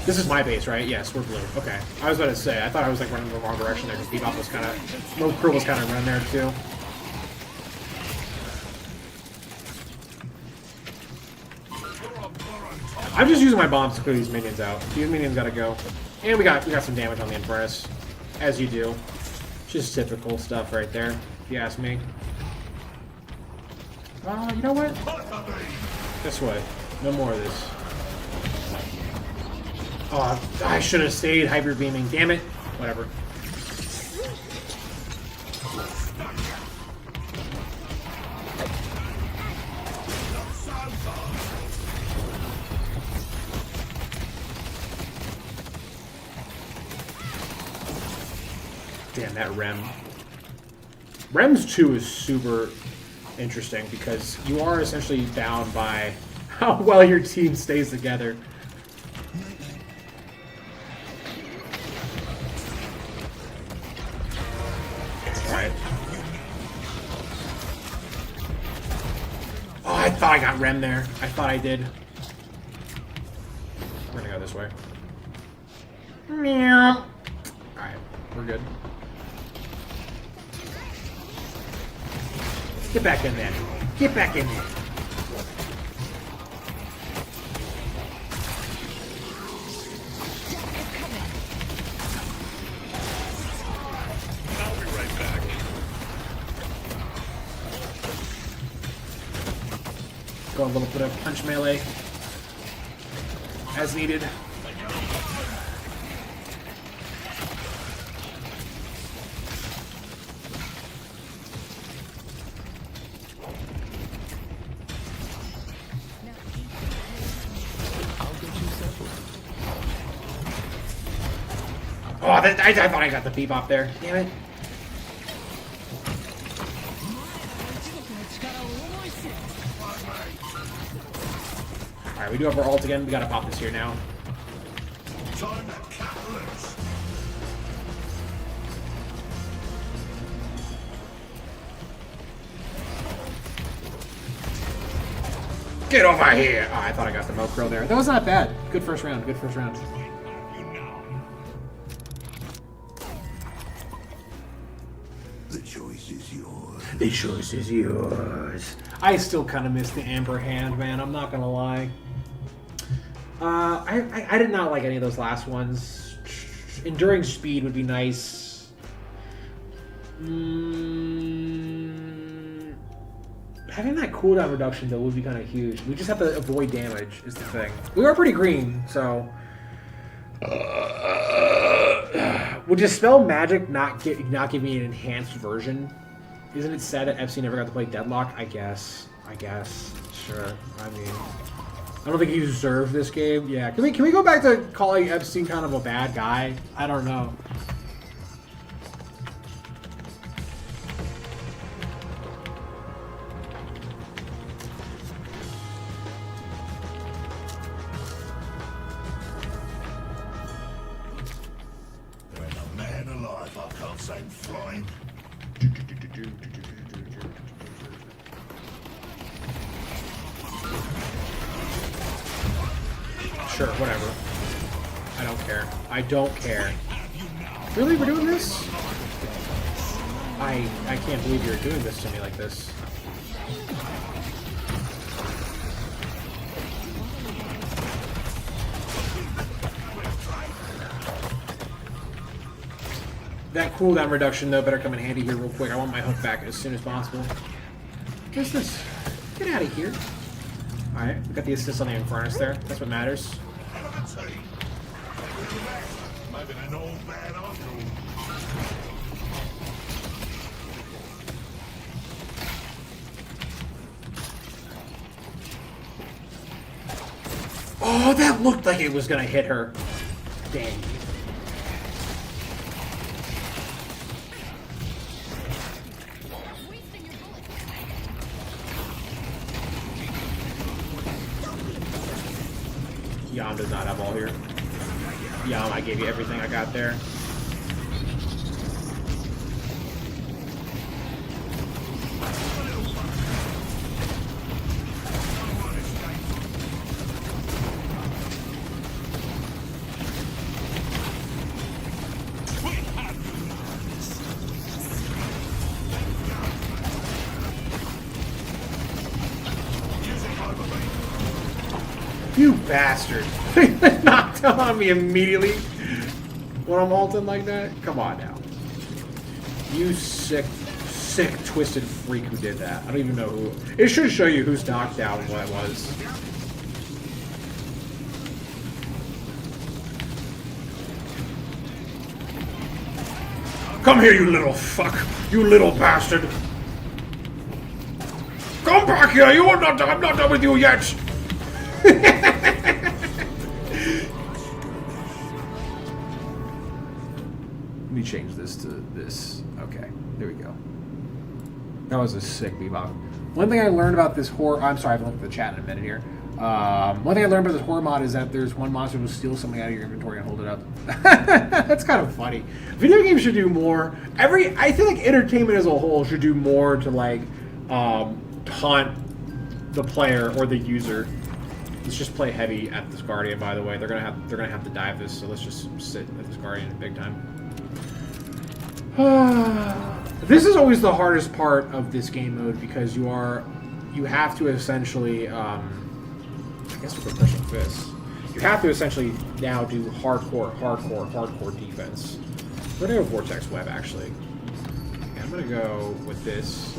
This is my base, right? Yes, we're blue. Okay. I was about to say, I thought I was like running in the wrong direction there because Bebop was kind of... No, Krill was kind of running there too. I'm just using my bombs to clear these minions out. These minions gotta go. And we got some damage on the Infernus. As you do. Just typical stuff right there, if you ask me. You know what? This way. No more of this. Oh, I should have stayed hyper beaming. Damn it. Whatever. Damn, that Rem. Rems 2 is super interesting because you are essentially bound by how well your team stays together. Alright. Oh, I thought I got Rem there. I thought I did. We're gonna go this way. Meow. Alright, we're good. Get back in there. Get back in there. I'll be right back. Go a little bit of punch melee as needed. Oh, I thought I got the Bebop there. Damn it. Alright, we do have our ult again. We gotta pop this here now. Get over here! Oh, I thought I got the Mokro there. That was not bad. Good first round. Good first round. The choice is yours. The choice is yours. I still kind of miss the Amber Hand, man. I'm not gonna lie. I did not like any of those last ones. Enduring Speed would be nice. Having that cooldown reduction though would be kind of huge. We just have to avoid damage is the thing. We are pretty green, so. Would Dispel Magic not give me an enhanced version? Isn't it sad that FC never got to play Deadlock? I guess. Sure. I mean, I don't think he deserved this game. Yeah. Can we go back to calling Epstein kind of a bad guy? I don't know. same flame. Sure, whatever. I don't care. I don't care. Really? We're doing this? I can't believe you're doing this to me like this. That cooldown reduction, though, better come in handy here real quick. I want my hook back as soon as possible. What's this? Get out of here. Alright, we got the assist on the Infernus there. That's what matters. Maybe they're not all bad after all. Oh, that looked like it was gonna hit her. Dang. Yam does not have all here. Yam, I gave you everything I got there. You bastard! Knocked down on me immediately when I'm ulting like that? Come on now. You sick, twisted freak who did that. I don't even know who. It should show you who's knocked down and what it was. Come here, you little fuck! You little bastard! Come back here! I'm not done with you yet! Let me change this to this. Okay, there we go. That was a sick Bebop. One thing I learned about this horror... I'm sorry, I haven't looked at the chat in a minute here. One thing I learned about this horror mod is that there's one monster who will steal something out of your inventory and hold it up. That's kind of funny. Video games should do more. I feel like entertainment as a whole should do more to, like, taunt the player or the user. Let's just play heavy at this Guardian, by the way. They're gonna have to dive this, so let's just sit at this Guardian big time. This is always the hardest part of this game mode because you have to essentially I guess we could push like this. You have to essentially now do hardcore defense. We're gonna go Vortex Web actually. Okay, I'm gonna go with this,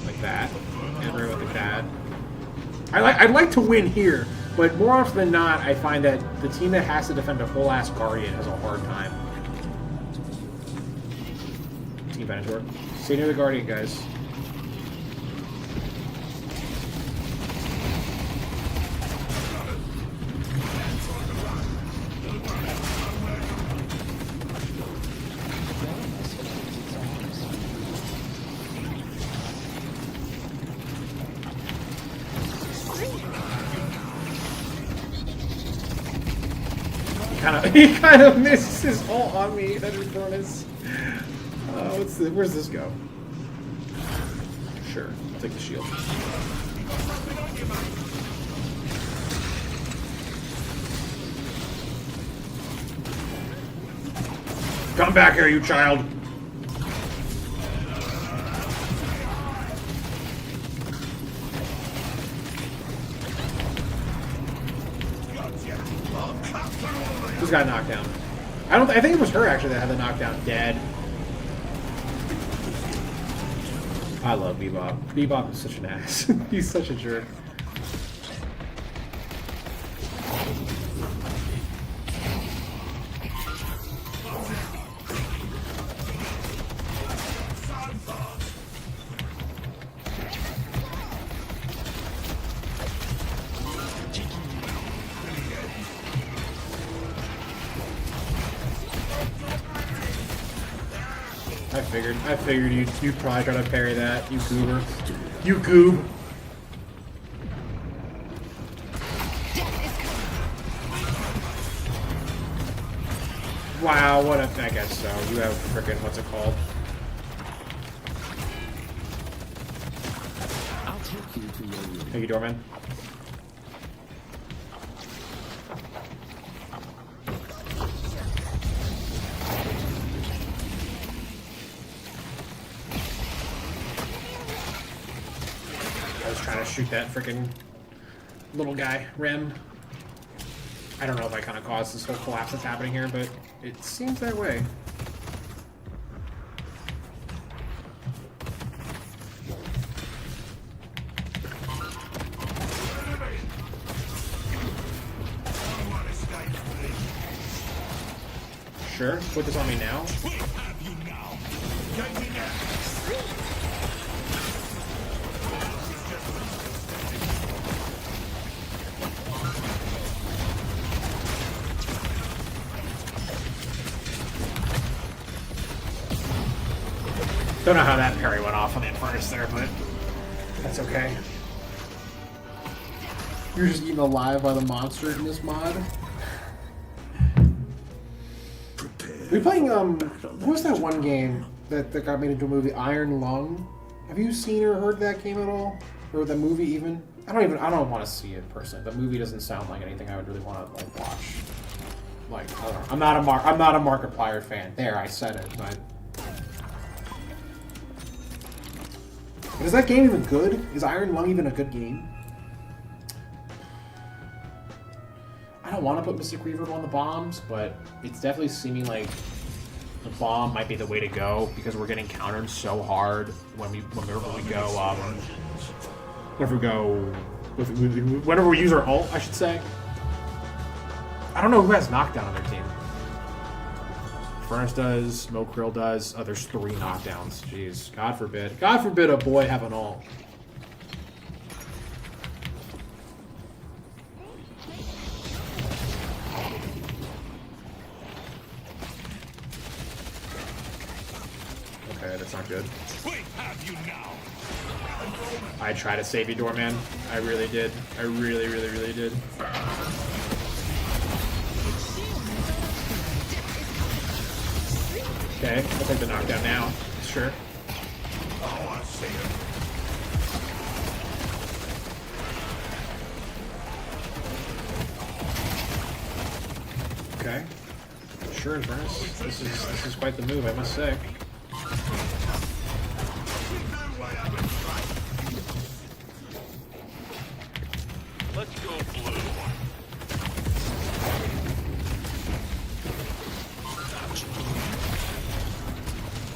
like that, and we're gonna go like that. I'd like to win here, but more often than not, I find that the team that has to defend a whole ass Guardian has a hard time. Team Venator. Stay near the Guardian, guys. He kind of missed his ult on me. That is bonus. Where's this go? Sure, I'll take the shield. Come back here, you child. Who's got knocked down? I think it was her actually that had the knockdown dead. I love Bebop. Bebop is such an ass. He's such a jerk. I figured you'd probably try to parry that, you goober. You goob. Wow, what a... I guess so. You have frickin' what's it called? Thank you, Doorman. I was trying to shoot that freaking little guy, Rem. I don't know if I kind of caused this whole collapse that's happening here, but it seems that way. Sure, put this on me now. Don't know how that parry went off on the Infernus there, but that's okay. You're just eaten alive by the monster in this mod. We playing what was that one game that got made into a movie, Iron Lung? Have you seen or heard that game at all? Or the movie even? I don't want to see it personally. The movie doesn't sound like anything I would really want to like watch. Like, I don't know. I'm not a Markiplier fan. There, I said it, but is that game even good? Is Iron Lung even a good game? I don't want to put Mystic Reverb on the bombs, but it's definitely seeming like the bomb might be the way to go because we're getting countered so hard whenever we use our ult, I should say. I don't know who has knockdown on their team. Furnace does, Smoke Grill does. Oh, there's 3 knockdowns. Jeez, God forbid. God forbid a boy have an ult. Okay, that's not good. I tried to save you, Doorman. I really did. I really, really, really did. Okay, I'll take the knockdown now. Sure. Oh, I see him. Okay. Sure, Infernus. This is quite the move, I must say. Let's go blue.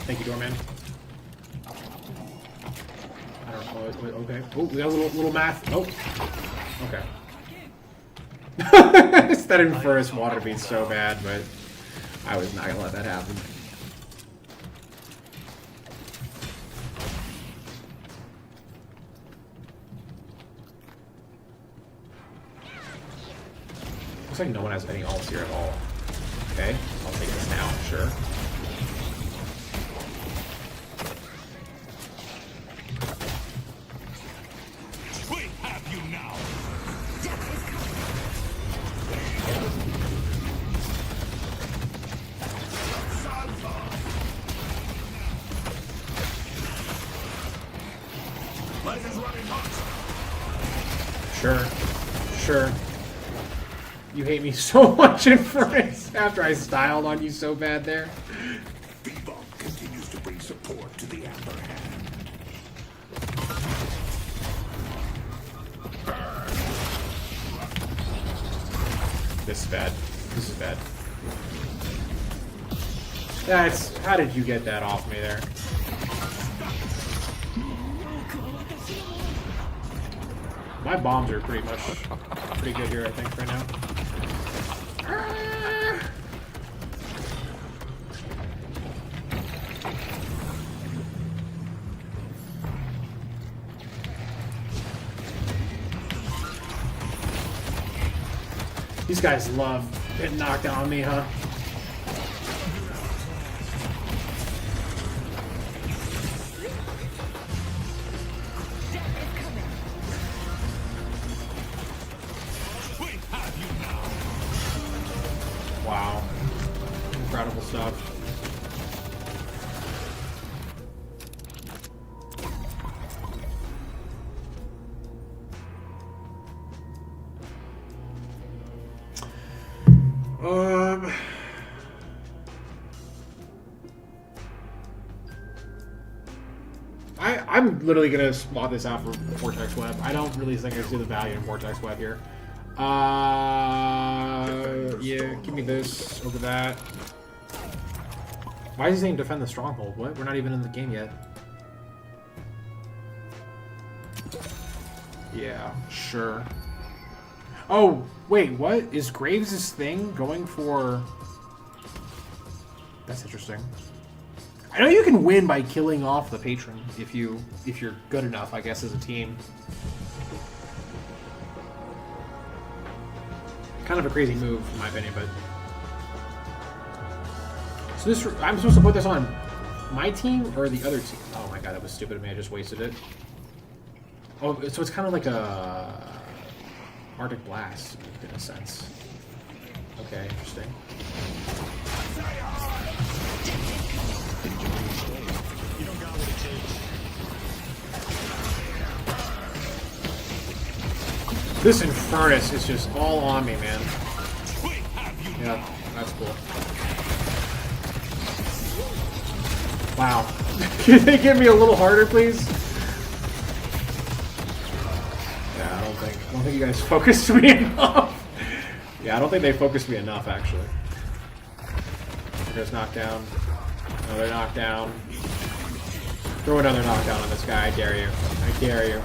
Thank you, Doorman. I don't know. Okay. Oh, we got a little math. Oh. Okay. That Infernus water beat so bad, but I was not gonna let that happen. Looks like no one has any ults here at all. Okay, I'll take this now, sure. Sure. Sure. You hate me so much in France after I styled on you so bad there. Bebop continues to bring support to the upper hand. This is bad. This is bad. That's... How did you get that off me there? My bombs are pretty good here, I think, right now. These guys love getting knocked down on me, huh? Wow. Incredible stuff. I'm literally gonna swap this out for Vortex Web. I don't really think I see the value in Vortex Web here. Yeah, give me this over that. Why is he saying defend the stronghold? What? We're not even in the game yet. Yeah, sure. Oh, wait, what? Is Graves' thing going for... That's interesting. I know you can win by killing off the patron if you're good enough, I guess, as a team. Kind of a crazy move, in my opinion, but... So this, I'm supposed to put this on my team or the other team? Oh my god, that was stupid of me, I just wasted it. Oh, so it's kind of like a... Arctic Blast, in a sense. Okay, interesting. This Infernus is just all on me, man. Yeah, that's cool. Wow. Can they get me a little harder, please? Yeah, I don't think you guys focused me enough. Yeah, I don't think they focused me enough, actually. There's knockdown. Another knockdown. Throw another knockdown on this guy, I dare you. I dare you.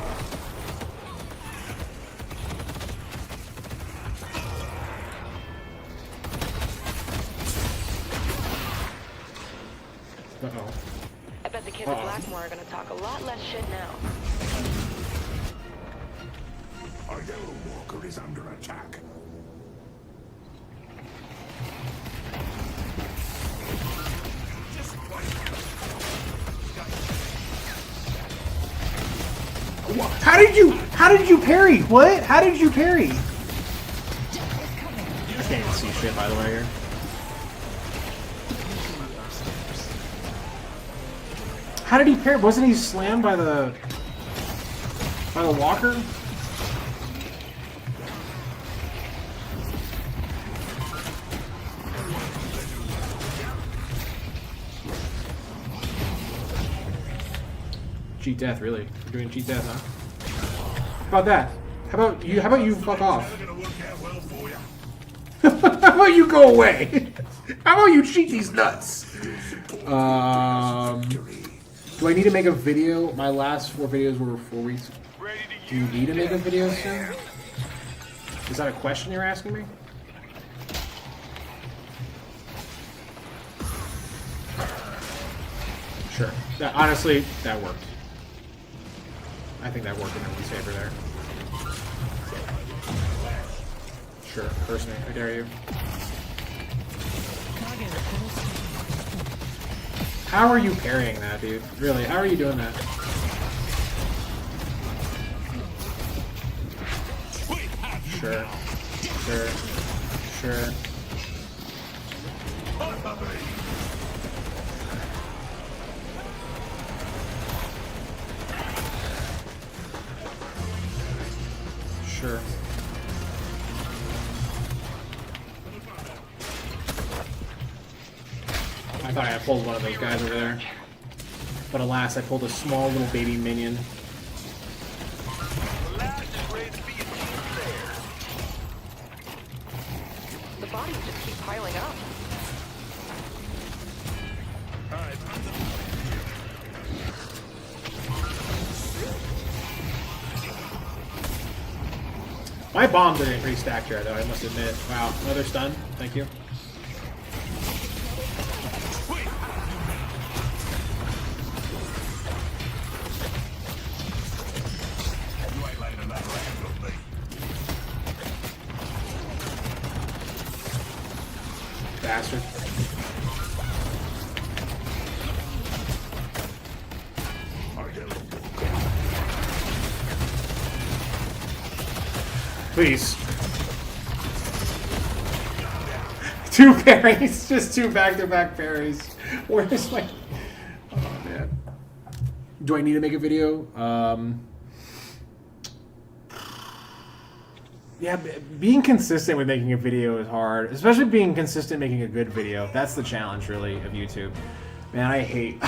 Uh-oh. I bet the kids at Blackmore are gonna talk a lot less shit now. Our Yellow Walker is under attack. How did you parry? What? How did you parry? I can't even see shit, by the way, here. How did he parry? Wasn't he slammed by the walker? Cheat death, really? You're doing cheat death, huh? How about that? How about you fuck off? How about you go away? How about you cheat these nuts? Do I need to make a video? My last 4 videos were 4 weeks. Do you need to make a video soon? Is that a question you're asking me? Sure. Honestly, that worked. I think that worked in everyone's favor there. Sure, curse me. I dare you. How are you parrying that, dude? Really, how are you doing that? Sure. Sure. Sure. Sure. I thought I had pulled one of those guys over there. But alas, I pulled a small little baby minion. The bodies just keep piling up. My bombs are getting pretty stacked here, though, I must admit. Wow, another stun. Thank you. Bastard. Please. 2 parries, just 2 back-to-back parries. Where's my... Oh, man. Do I need to make a video? Yeah, being consistent with making a video is hard. Especially being consistent making a good video. That's the challenge, really, of YouTube. Man, I hate...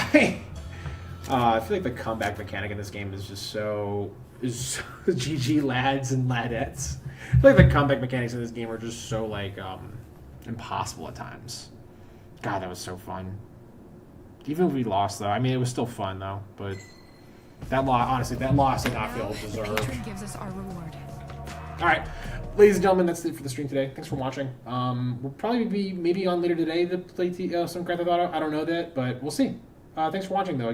I feel like the comeback mechanic in this game is just so GG lads and ladettes. I feel like the comeback mechanics in this game are just so like impossible at times. God, that was so fun. Even if we lost though, I mean it was still fun though. But that loss, honestly, that loss did not feel deserved. Gives us our reward. All right, ladies and gentlemen, that's it for the stream today. Thanks for watching. We'll probably be maybe on later today to play some Grand Theft Auto. I don't know that, but we'll see. Thanks for watching though.